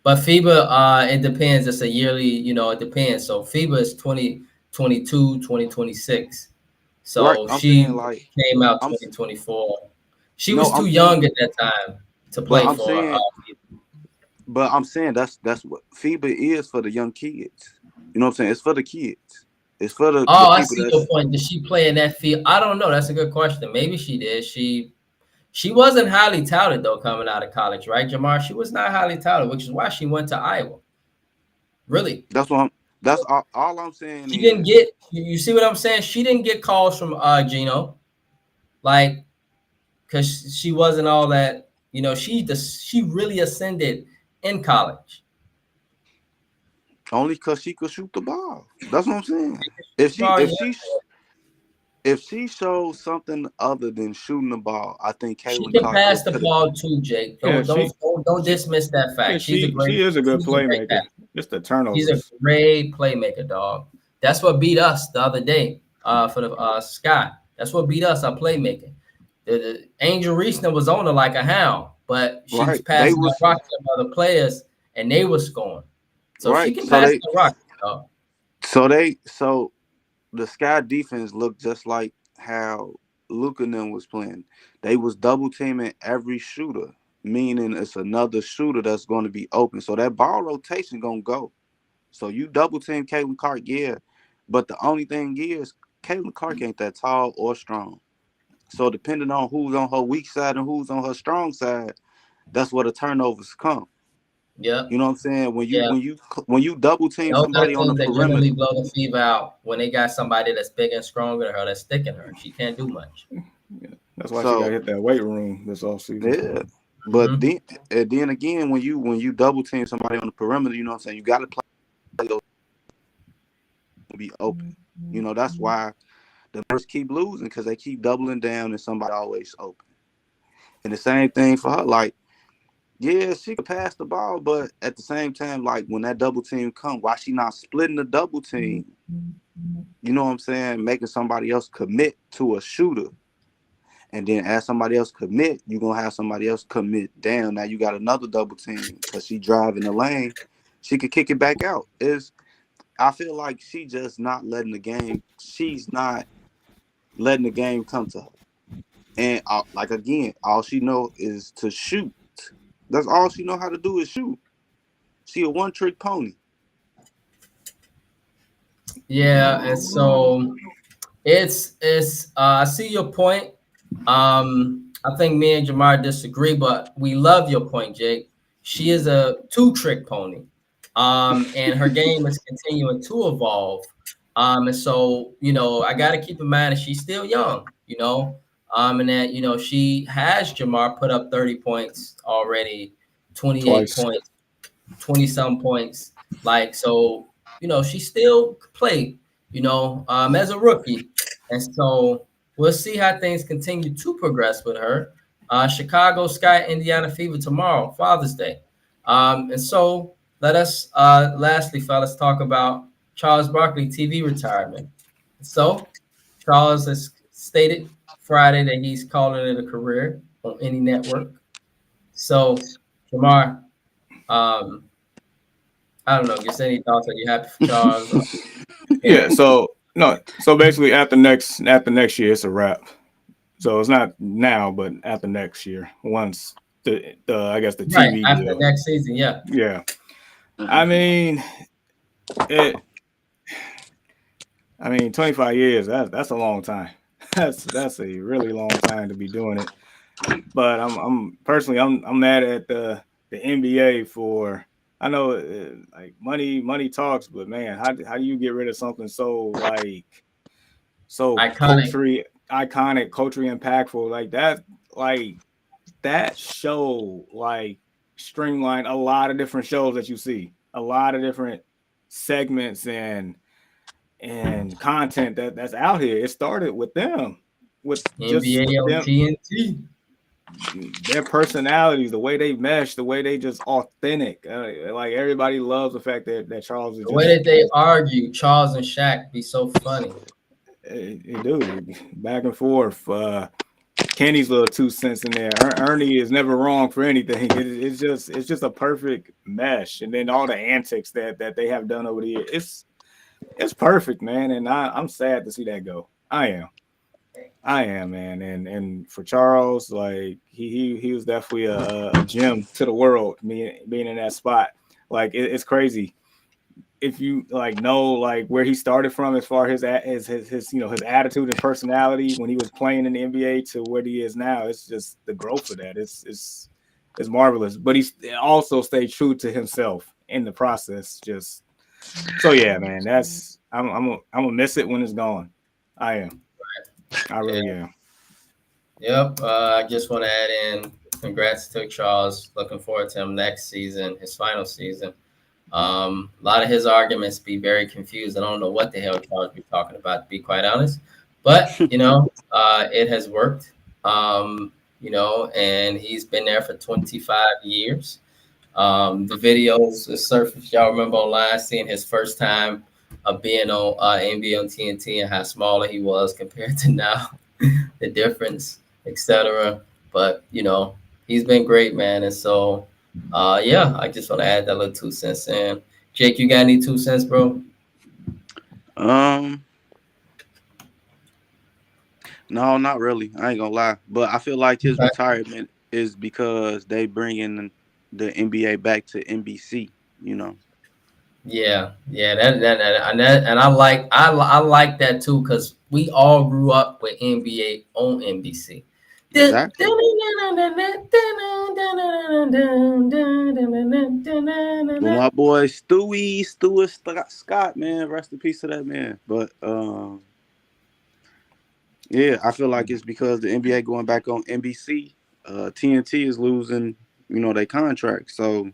but FIBA, it depends. It's a yearly, it depends. So FIBA is 2022, 2026. So right, she came out 2024. She was too young at that time to play for. FIBA. But I'm saying that's what FIBA is for the young kids. You know what I'm saying? It's for the kids. It's for the people. I see your point. Did she play in that field? I don't know. That's a good question. Maybe she did. She wasn't highly touted, though, coming out of college, right, Jamar? She was not highly touted, which is why she went to Iowa. Really? That's all I'm saying. She didn't get – you see what I'm saying? She didn't get calls from Gino, because she wasn't all that – she really ascended in college. Only because she could shoot the ball. That's what I'm saying. If she shows something other than shooting the ball, I think Caitlin She can pass the ball too, Jake. Don't dismiss that fact. Yeah, she is a good playmaker. Just the turnovers. She's a great playmaker, dog. That's what beat us the other day for the Sky. That's what beat us, our playmaking. The Angel Reesner was on her like a hound, but she was passing the rock to other players, and they were scoring. So she can pass the rock, dog. So the Sky defense looked just like how Luka and them was playing. They was double teaming every shooter, meaning it's another shooter that's going to be open. So that ball rotation going to go. So you double team Caitlin Clark, yeah. But the only thing is Caitlin Clark ain't that tall or strong. So depending on who's on her weak side and who's on her strong side, that's where the turnovers come. Yeah, you know what I'm saying. When you double team somebody on the perimeter, generally blow the fever out when they got somebody that's big and stronger than her that's sticking her. She can't do much. Yeah, that's why she got to hit that weight room this offseason. Yeah, but then again, when you double team somebody on the perimeter, you know what I'm saying. You got to play those to be open. You know that's why the Bears keep losing because they keep doubling down and somebody always open. And the same thing for her, like. Yeah, she could pass the ball, but at the same time, like when that double team come, why she not splitting the double team? You know what I'm saying? Making somebody else commit to a shooter. And then as somebody else commit, you're going to have somebody else commit down. Now you got another double team because she driving the lane. She could kick it back out. I feel like she just not letting the game. She's not letting the game come to her. And again, all she know is to shoot. That's all she know how to do is shoot. She a one-trick pony. Yeah, and so, It's I see your point. I think me and Jamar disagree, but we love your point, Jake. She is a two-trick pony. And her game is continuing to evolve. And so, I gotta keep in mind that she's still young, and that she has Jamar put up 30 points already, 28 Twice. points, 20-some points. Like, so, she still could play, as a rookie. And so we'll see how things continue to progress with her. Chicago Sky, Indiana Fever tomorrow, Father's Day. And so let us, lastly, fellas, talk about Charles Barkley TV retirement. So Charles has stated Friday that he's calling it a career on any network. So, Jamar, I don't know, just any thoughts? Are you happy for Charles? Yeah. So no. So basically, after next year, it's a wrap. So it's not now, but after next year, once the I guess the TV after deal. next season, yeah. Yeah. I mean, 25 years, that's a long time. That's a really long time to be doing it. But I'm personally mad at the NBA for, I know like money talks, but man, how do you get rid of something so Iconic. iconic, culturally impactful like that? Like that show streamlined a lot of different shows that you see, a lot of different segments and content that's out here. It started with them, with NBA on them, TNT. their personalities, the way they mesh, the way they just authentic. Like everybody loves the fact that Charles is the way that they argue, Charles and Shaq be so funny. It do back and forth. Kenny's little 2 cents in there. Ernie is never wrong for anything. It's just a perfect mesh, and then all the antics that they have done over the years. It's perfect, man. And I'm sad to see that go. I am, man. And for Charles, like he was definitely a gem to the world. Me being in that spot, like it's crazy. If you know where he started from as far as his his attitude and personality when he was playing in the NBA to where he is now, it's just the growth of that. It's marvelous. But he also stayed true to himself in the process. Just so yeah, man. That's I'm gonna miss it when it's gone. I am. I really am. Yep. I just want to add in congrats to Charles. Looking forward to him next season, his final season. A lot of his arguments be very confused. I don't know what the hell Charles be talking about, to be quite honest. But it has worked. And he's been there for 25 years. The videos surfaced, y'all remember online, seeing his first time of being on NBA on TNT and how smaller he was compared to now, the difference, etc. But he's been great, man. And so I just want to add that little 2 cents in. Jake, you got any 2 cents, bro? No, not really. I ain't gonna lie, but I feel like his retirement is because they bring in the NBA back to NBC. Yeah, and I like that too, because we all grew up with NBA on NBC. Exactly. Well, my boy Stuart Scott, man, rest in peace to that man. But I feel like it's because the NBA going back on NBC. TNT is losing, their contract. So,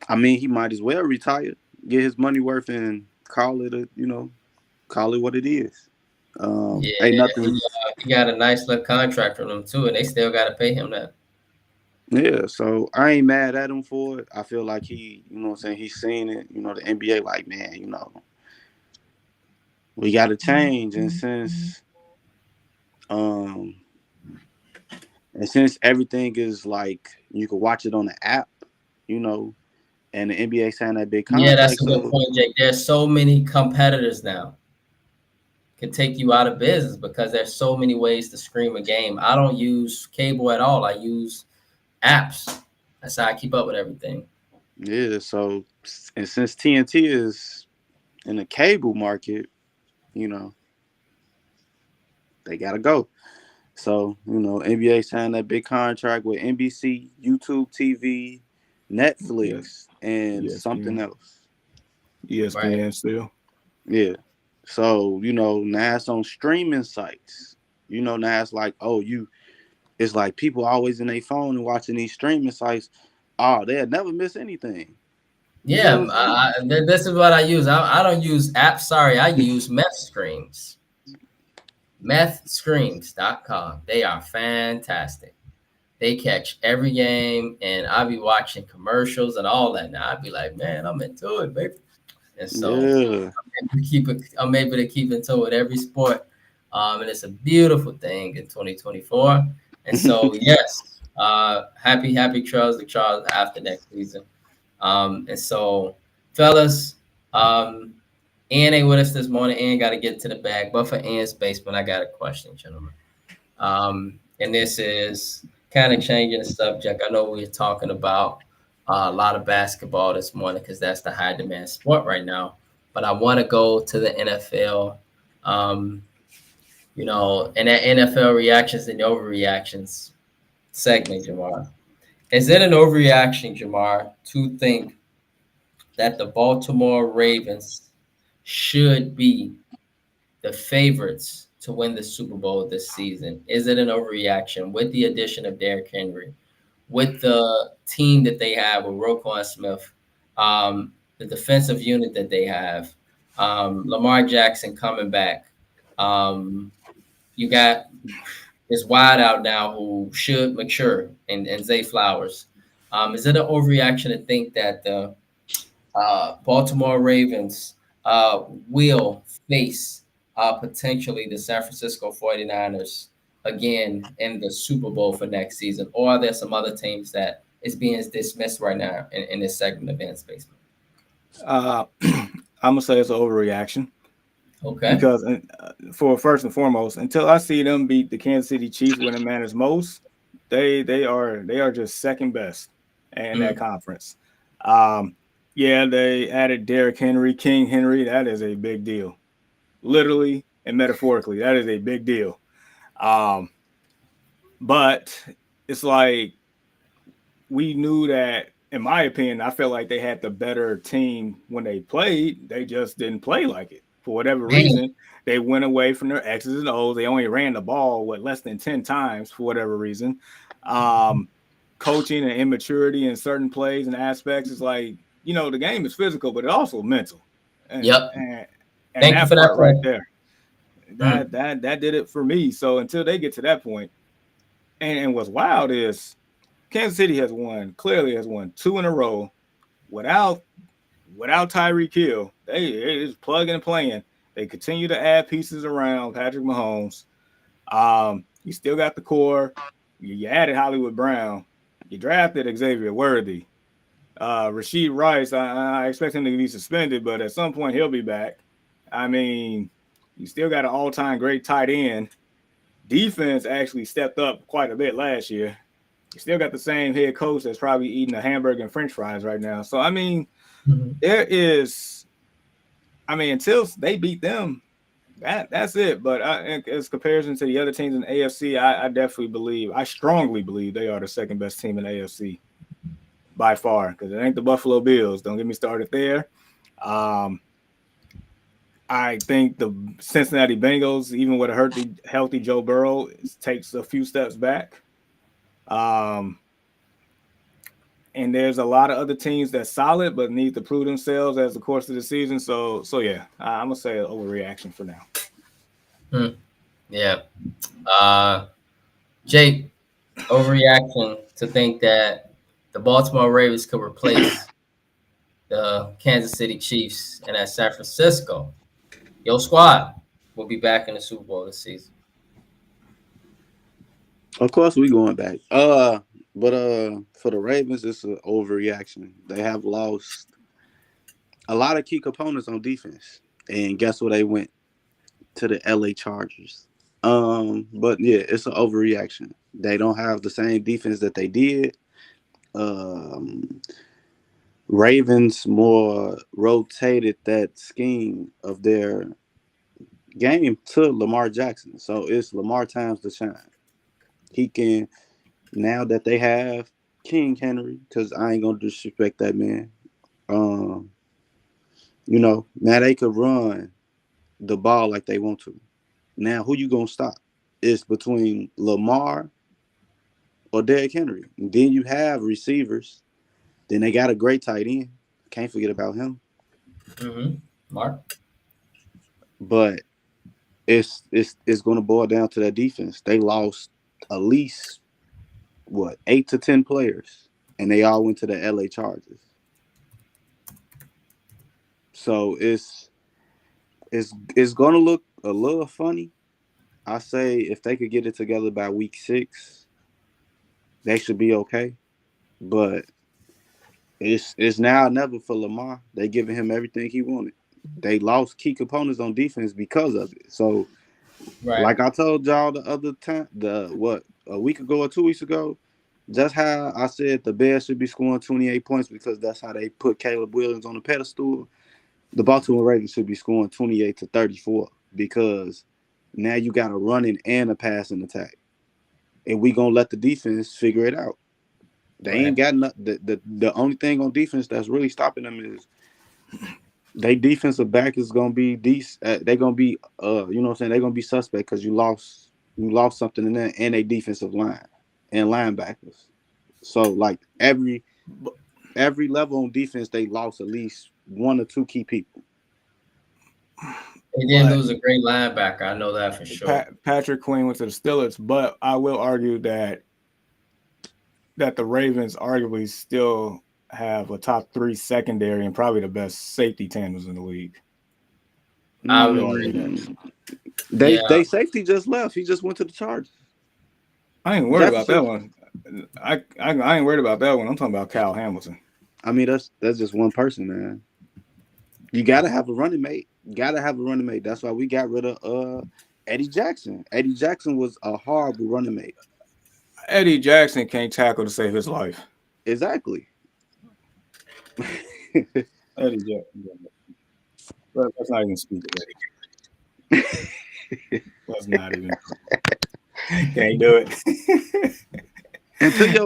I mean, he might as well retire, get his money worth, and call it what it is. Ain't nothing. He got a nice little contract from them too, and they still got to pay him that. Yeah, so I ain't mad at him for it. I feel like he, he's seen it. The NBA, like, man, we got to change, and since everything is like you can watch it on the app, and the NBA signed that big contract. Yeah, that's a good point, Jake. There's so many competitors now. Can take you out of business because there's so many ways to stream a game. I don't use cable at all. I use apps. That's how I keep up with everything. Yeah, so and since TNT is in the cable market, they gotta go. So, NBA signed that big contract with NBC, YouTube TV, Netflix, and something ESPN. else. ESPN still. Yeah. So, now it's on streaming sites. Now it's like, it's like people always in their phone and watching these streaming sites. Oh, they'll never miss anything. Yeah, this is what I use. I don't use apps. Sorry, I use Meth Screens. MethScreens.com. They are fantastic. They catch every game, and I'll be watching commercials and all that. Now I'd be like, man, I'm into it, baby. And so I'm able to keep into it every sport. And it's a beautiful thing in 2024. And so, yes, happy Trails to Charles after next season. And so, fellas, Ian ain't with us this morning. Ian got to get to the bag. But for Ian's basement, I got a question, gentlemen. And this is kind of changing the subject. I know we were talking about a lot of basketball this morning because that's the high demand sport right now. But I want to go to the NFL, and that NFL reactions and overreactions segment, Jamar. Is it an overreaction, Jamar, to think that the Baltimore Ravens should be the favorites to win the Super Bowl this season? Is it an overreaction with the addition of Derrick Henry, with the team that they have with Roquan Smith, the defensive unit that they have, Lamar Jackson coming back? You got this wide out now who should mature, and Zay Flowers. Is it an overreaction to think that the Baltimore Ravens will face potentially the San Francisco 49ers again in the Super Bowl for next season? Or are there some other teams that is being dismissed right now in this segment of Ben's Basement? I'm going to say it's an overreaction. Okay. Because for first and foremost, until I see them beat the Kansas City Chiefs when it matters most, they are just second best in that conference. Yeah, they added Derrick Henry, King Henry. That is a big deal. Literally and metaphorically, that is a big deal. But it's like we knew that, in my opinion, I felt like they had the better team when they played. They just didn't play like it. For whatever reason, they went away from their X's and O's. They only ran the ball, less than 10 times for whatever reason. Coaching and immaturity in certain plays and aspects is like, the game is physical, but it's also mental. And, and Thank you for that right there. That did it for me. So until they get to that point, and what's wild is Kansas City clearly has won 2 in a row without Tyreek Hill. They just plugging and playing. They continue to add pieces around Patrick Mahomes. You still got the core. You added Hollywood Brown. You drafted Xavier Worthy. Rashid Rice, I expect him to be suspended, but at some point he'll be back. I mean, you still got an all-time great tight end. Defense actually stepped up quite a bit last year. You still got the same head coach that's probably eating a hamburger and french fries right now. So, I mean, there is, until they beat them, that's it. But as comparison to the other teams in the AFC, I strongly believe they are the second best team in the AFC by far, because it ain't the Buffalo Bills. Don't get me started there. I think the Cincinnati Bengals, even with a healthy Joe Burrow, takes a few steps back. And there's a lot of other teams that's solid but need to prove themselves as the course of the season. So yeah, I'm gonna say an overreaction for now. Yeah. Jake, overreaction to think that the Baltimore Ravens could replace the Kansas City Chiefs and that San Francisco. Your squad will be back in the Super Bowl this season. Of course, we going back. But for the Ravens, it's an overreaction. They have lost a lot of key components on defense, and guess where they went? To the LA Chargers. But yeah, it's an overreaction. They don't have the same defense that they did. Ravens more rotated that scheme of their game to Lamar Jackson. So it's Lamar times the shine. He can, now that they have King Henry, because I ain't gonna disrespect that man. Now they could run the ball like they want to. Now who you gonna stop? It's between Lamar or Derrick Henry. And then you have receivers. Then they got a great tight end. Can't forget about him. Mm-hmm. Mark. But it's going to boil down to that defense. They lost at least 8 to 10 players, and they all went to the LA Chargers. So it's going to look a little funny. I say if they could get it together by week 6, they should be okay. But it's now or never for Lamar. They giving him everything he wanted. They lost key components on defense because of it. So, like I told y'all the other time, a week ago or 2 weeks ago, just how I said the Bears should be scoring 28 points because that's how they put Caleb Williams on the pedestal. The Baltimore Ravens should be scoring 28 to 34 because now you got a running and a passing attack, and we gonna let the defense figure it out. They ain't got the only thing on defense that's really stopping them is they defensive back is gonna be decent. They're gonna be you know what I'm saying, they're gonna be suspect because you lost something in there and a defensive line and linebackers. So like every level on defense they lost at least 1 or 2 key people. They didn't lose a great linebacker. I know that for sure. Patrick Queen went to the Steelers, but I will argue that the Ravens arguably still have a top 3 secondary and probably the best safety tandems in the league. I would agree that. They safety just left. He just went to the Chargers. I ain't worried about that one. I ain't worried about that one. I'm talking about Kyle Hamilton. I mean, that's just one person, man. You gotta have a running mate. That's why we got rid of Eddie Jackson. Eddie Jackson was a horrible running mate. Eddie Jackson can't tackle to save his life. Exactly. Eddie Jackson. Let's not even speak of Eddie. Let's not even. Can't do it.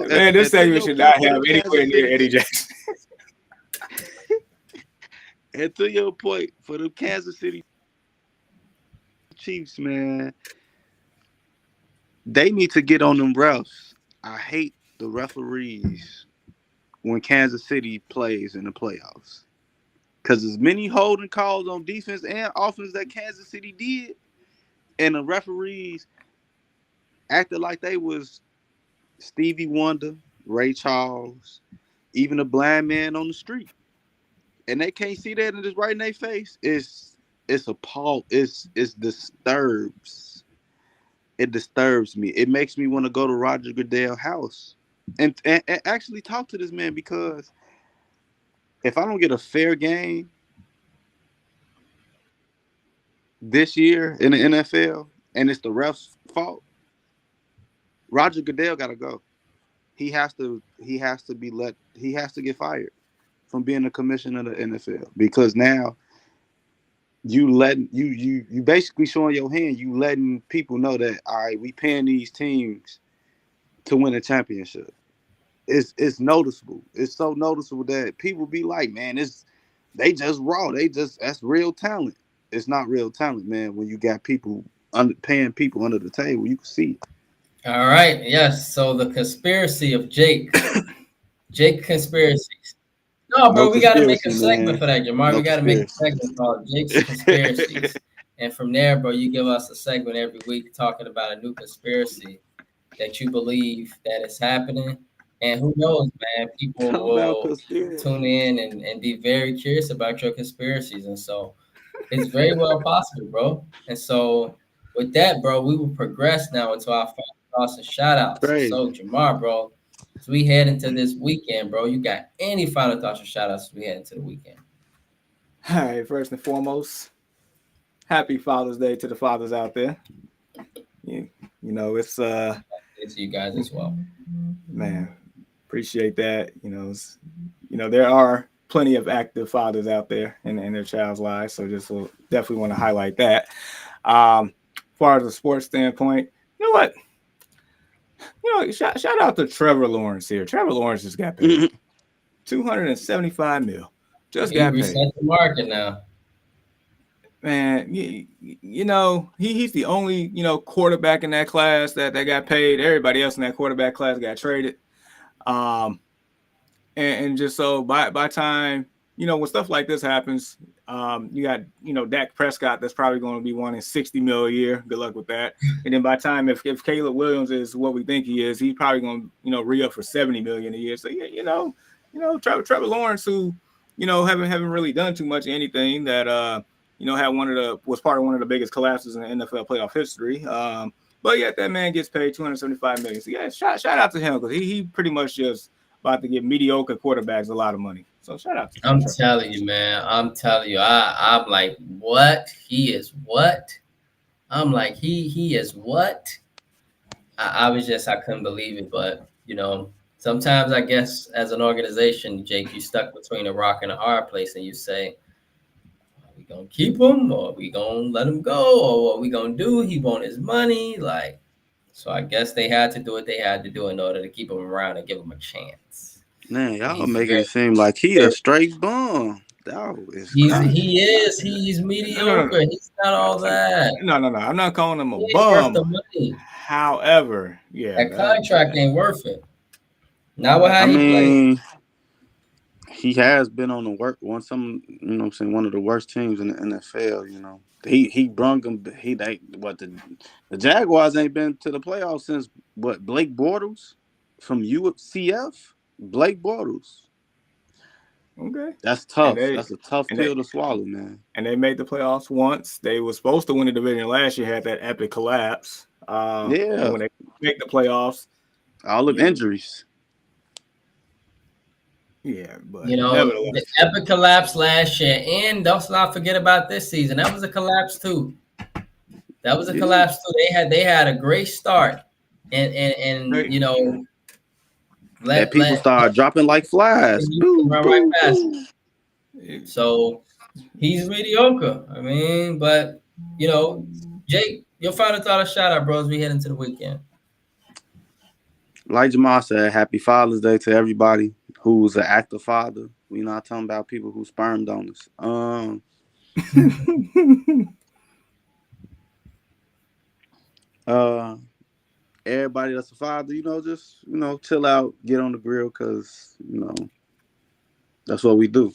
Man, this segment should not have anywhere near Eddie Jackson. And to your point, for the Kansas City Chiefs, man, they need to get on them refs. I hate the referees when Kansas City plays in the playoffs. Because as many holding calls on defense and offense that Kansas City did, and the referees acted like they was Stevie Wonder, Ray Charles, even a blind man on the street. And they can't see that and it's right in their face. It's appalled. It disturbs me. It makes me want to go to Roger Goodell's house and actually talk to this man, because if I don't get a fair game this year in the NFL and it's the ref's fault, Roger Goodell got to go. He has to get fired from being the commissioner of the NFL, because now you basically showing your hand. You letting people know that, all right, we paying these teams to win a championship. It's noticeable. It's so noticeable that people be like, man, they just raw. That's real talent. It's not real talent, man. When you got people paying people under the table, you can see it. All right. Yes. So the conspiracy of Jake conspiracies. No, bro, we got to make a segment for that, Jamar. We got to make a segment called Jake's Conspiracies. And from there, bro, you give us a segment every week talking about a new conspiracy that you believe that is happening. And who knows, man, people will tune in and be very curious about your conspiracies. And so it's very well possible, bro. And so with that, bro, we will progress now into our final thoughts and shout-outs. So, Jamar, bro, as we head into this weekend, bro, you got any final thoughts or shout-outs as we head into the weekend? All right, first and foremost, happy Father's Day to the fathers out there. You know, it's to you guys as well. Man, appreciate that. You know, there are plenty of active fathers out there in their child's lives, so just definitely want to highlight that. As far as a sports standpoint, you know what? Shout out to Trevor Lawrence here. Trevor Lawrence just got paid $275 million. Just got paid. Reset the market now. Man, he's the only quarterback in that class that got paid. Everybody else in that quarterback class got traded. And just so by time when stuff like this happens, you got Dak Prescott that's probably going to be wanting $60 million a year. Good luck with that. And then by time if Caleb Williams is what we think he is, he's probably going to re-up for $70 million a year. So Trevor Lawrence, who haven't really done too much of anything, that was part of one of the biggest collapses in the NFL playoff history. But yet that man gets paid $275 million. So yeah, shout out to him, because he pretty much just about to give mediocre quarterbacks a lot of money. So shout out to him. I'm telling you, man. I'm telling you. I'm like, what? He is what? I'm like, he is what? I couldn't believe it. But sometimes I guess as an organization, Jake, you stuck between a rock and a hard place, and you say, are we gonna keep him, or are we gonna let him go, or what we gonna do? He want his money, so I guess they had to do what they had to do in order to keep him around and give him a chance. Man, y'all making it seem like he a straight bum. He's mediocre. No. He's not all that. No. I'm not calling him a He ain't bum. worth the money. However, that contract ain't worth it. Not with how he plays. He has been on one of the worst teams in the NFL. He brung them. The Jaguars ain't been to the playoffs since Blake Bortles from UCF. Blake Bortles. Okay, that's tough. That's a tough pill to swallow, man. And they made the playoffs once. They were supposed to win the division last year. Had that epic collapse. When they make the playoffs, all of injuries. Yeah, but the epic collapse last year, and don't not forget about this season. That was a collapse too. They had a great start, and people start dropping like flies. Right past. So he's mediocre. I mean, but Jake, your final thought of shout out, bro, as we head into the weekend. Like Jamal said, happy Father's Day to everybody who's an active father. We're not talking about people who sperm donors. Everybody that's a father, just chill out, get on the grill, because that's what we do.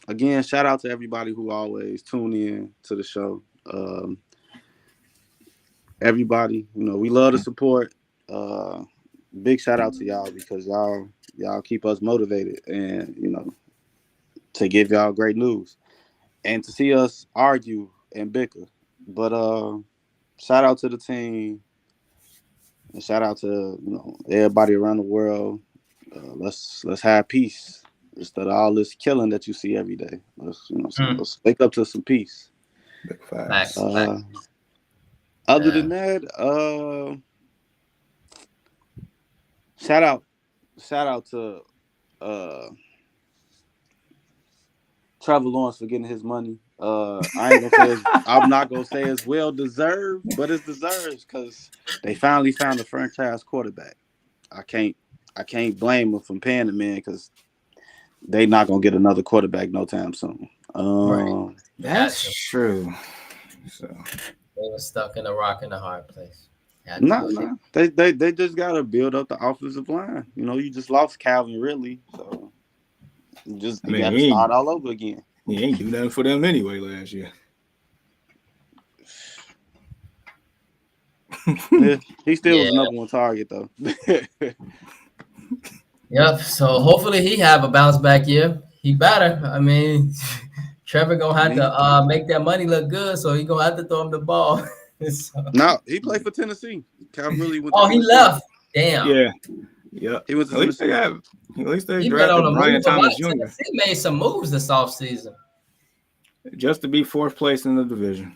Again, shout out to everybody who always tune in to the show. Everybody, we love the support. Big shout out to y'all, because y'all keep us motivated, and to give y'all great news, and to see us argue and bicker. But shout out to the team. And shout out to everybody around the world. Let's have peace instead of all this killing that you see every day. Let's wake up to some peace. Big facts. Other than that, shout out to Trevor Lawrence for getting his money. I'm not gonna say it's well deserved, but it's deserved, because they finally found a franchise quarterback. I can't blame them for paying the man, because they not gonna get another quarterback no time soon. Right. That's true. So they were stuck in a rock and a hard place. No. They just gotta build up the offensive line. You just lost Calvin Ridley, so you gotta start all over again. He ain't do nothing for them anyway last year. Yeah, he still was the number one target, though. Yep. So hopefully he have a bounce back year. He better. I mean, Trevor gonna have to make that money look good, so he gonna have to throw him the ball. No, he played for Tennessee. Calvin really went. He left. Damn. Yeah. He was. At least they he drafted Brian Thomas Jr. He made some moves this offseason. Just to be fourth place in the division.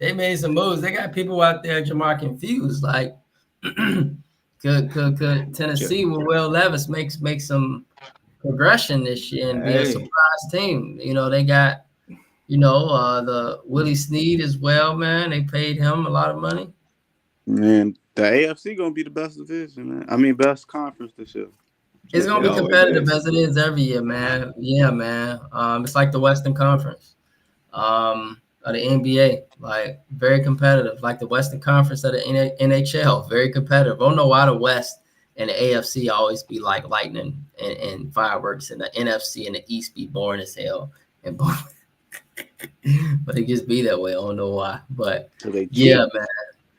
They made some moves. They got people out there, Jamar, confused. Like, could Tennessee with Will Levis make some progression this year and be a surprise team? They got The Willie Snead as well, man. They paid him a lot of money. Man, the AFC gonna be the best division, man. I mean, best conference this year. It's gonna It be always competitive is. as it is every year, man. Yeah, man. It's like the Western Conference, of the NBA, like very competitive. Like the Western Conference of the NHL, very competitive. I don't know why the West and the AFC always be like lightning and fireworks, and the NFC and the East be boring as hell. And but it just be that way. I don't know why, but So they yeah, cheat. man.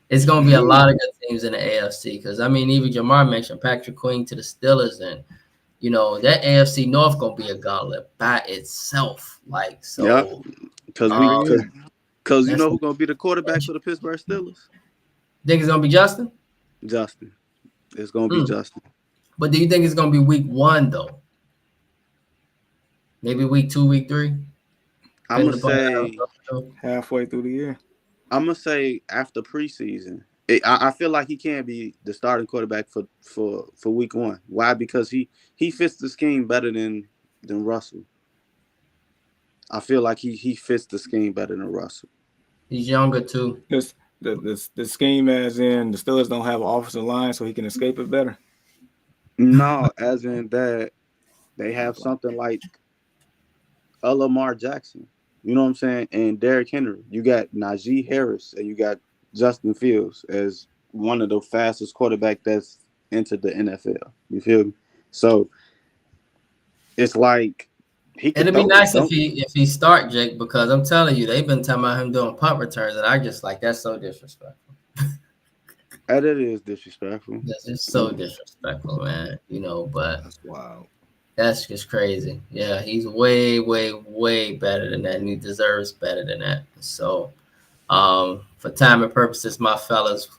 It's gonna be a lot of good teams in the AFC because I mean, even Jamar mentioned Patrick Queen to the Steelers, and that AFC North gonna be a gauntlet by itself. Like so, Yeah, because you that's know who's gonna be the quarterback for the Pittsburgh Steelers? think it's gonna be Justin. Justin. It's gonna be Justin. But do you think it's gonna be week 1 though? Maybe week 2, week 3. I'm gonna say Halfway through the year. After preseason. I feel like he can be the starting quarterback for week 1. Why? Because he fits the scheme better than Russell. I feel like he fits the scheme better than Russell. He's younger too. The scheme, as in the Steelers don't have an offensive line, so he can escape it better. No, as in that they have something like a Lamar Jackson. You know what I'm saying? And Derrick Henry. You got Najee Harris and you got Justin Fields as one of the fastest quarterbacks that's entered the NFL. You feel me? So it's like It'd be nice if he start, Jake, because I'm telling you, they've been talking about him doing punt returns, and I just like that's so disrespectful. That is disrespectful. That's just so disrespectful, man. But That's wild. that's just crazy. Yeah, he's way, way, way better than that, and he deserves better than that. So, for time and purposes, my fellas,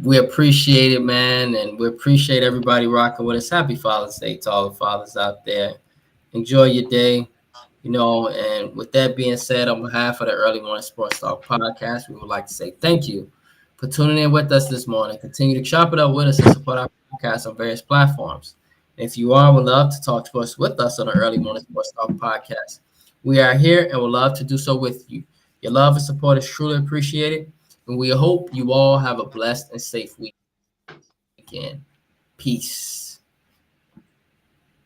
we appreciate it, man, and we appreciate everybody rocking with us. Happy Father's Day to all the fathers out there. Enjoy your day, and with that being said, on behalf of the Early Morning Sports Talk podcast, we would like to say thank you for tuning in with us this morning. Continue to chop it up with us and support our podcast on various platforms. If you would love to talk to us with us on the Early Morning Sports Talk podcast. We are here and would love to do so with you. Your love and support is truly appreciated, and we hope you all have a blessed and safe weekend. Peace.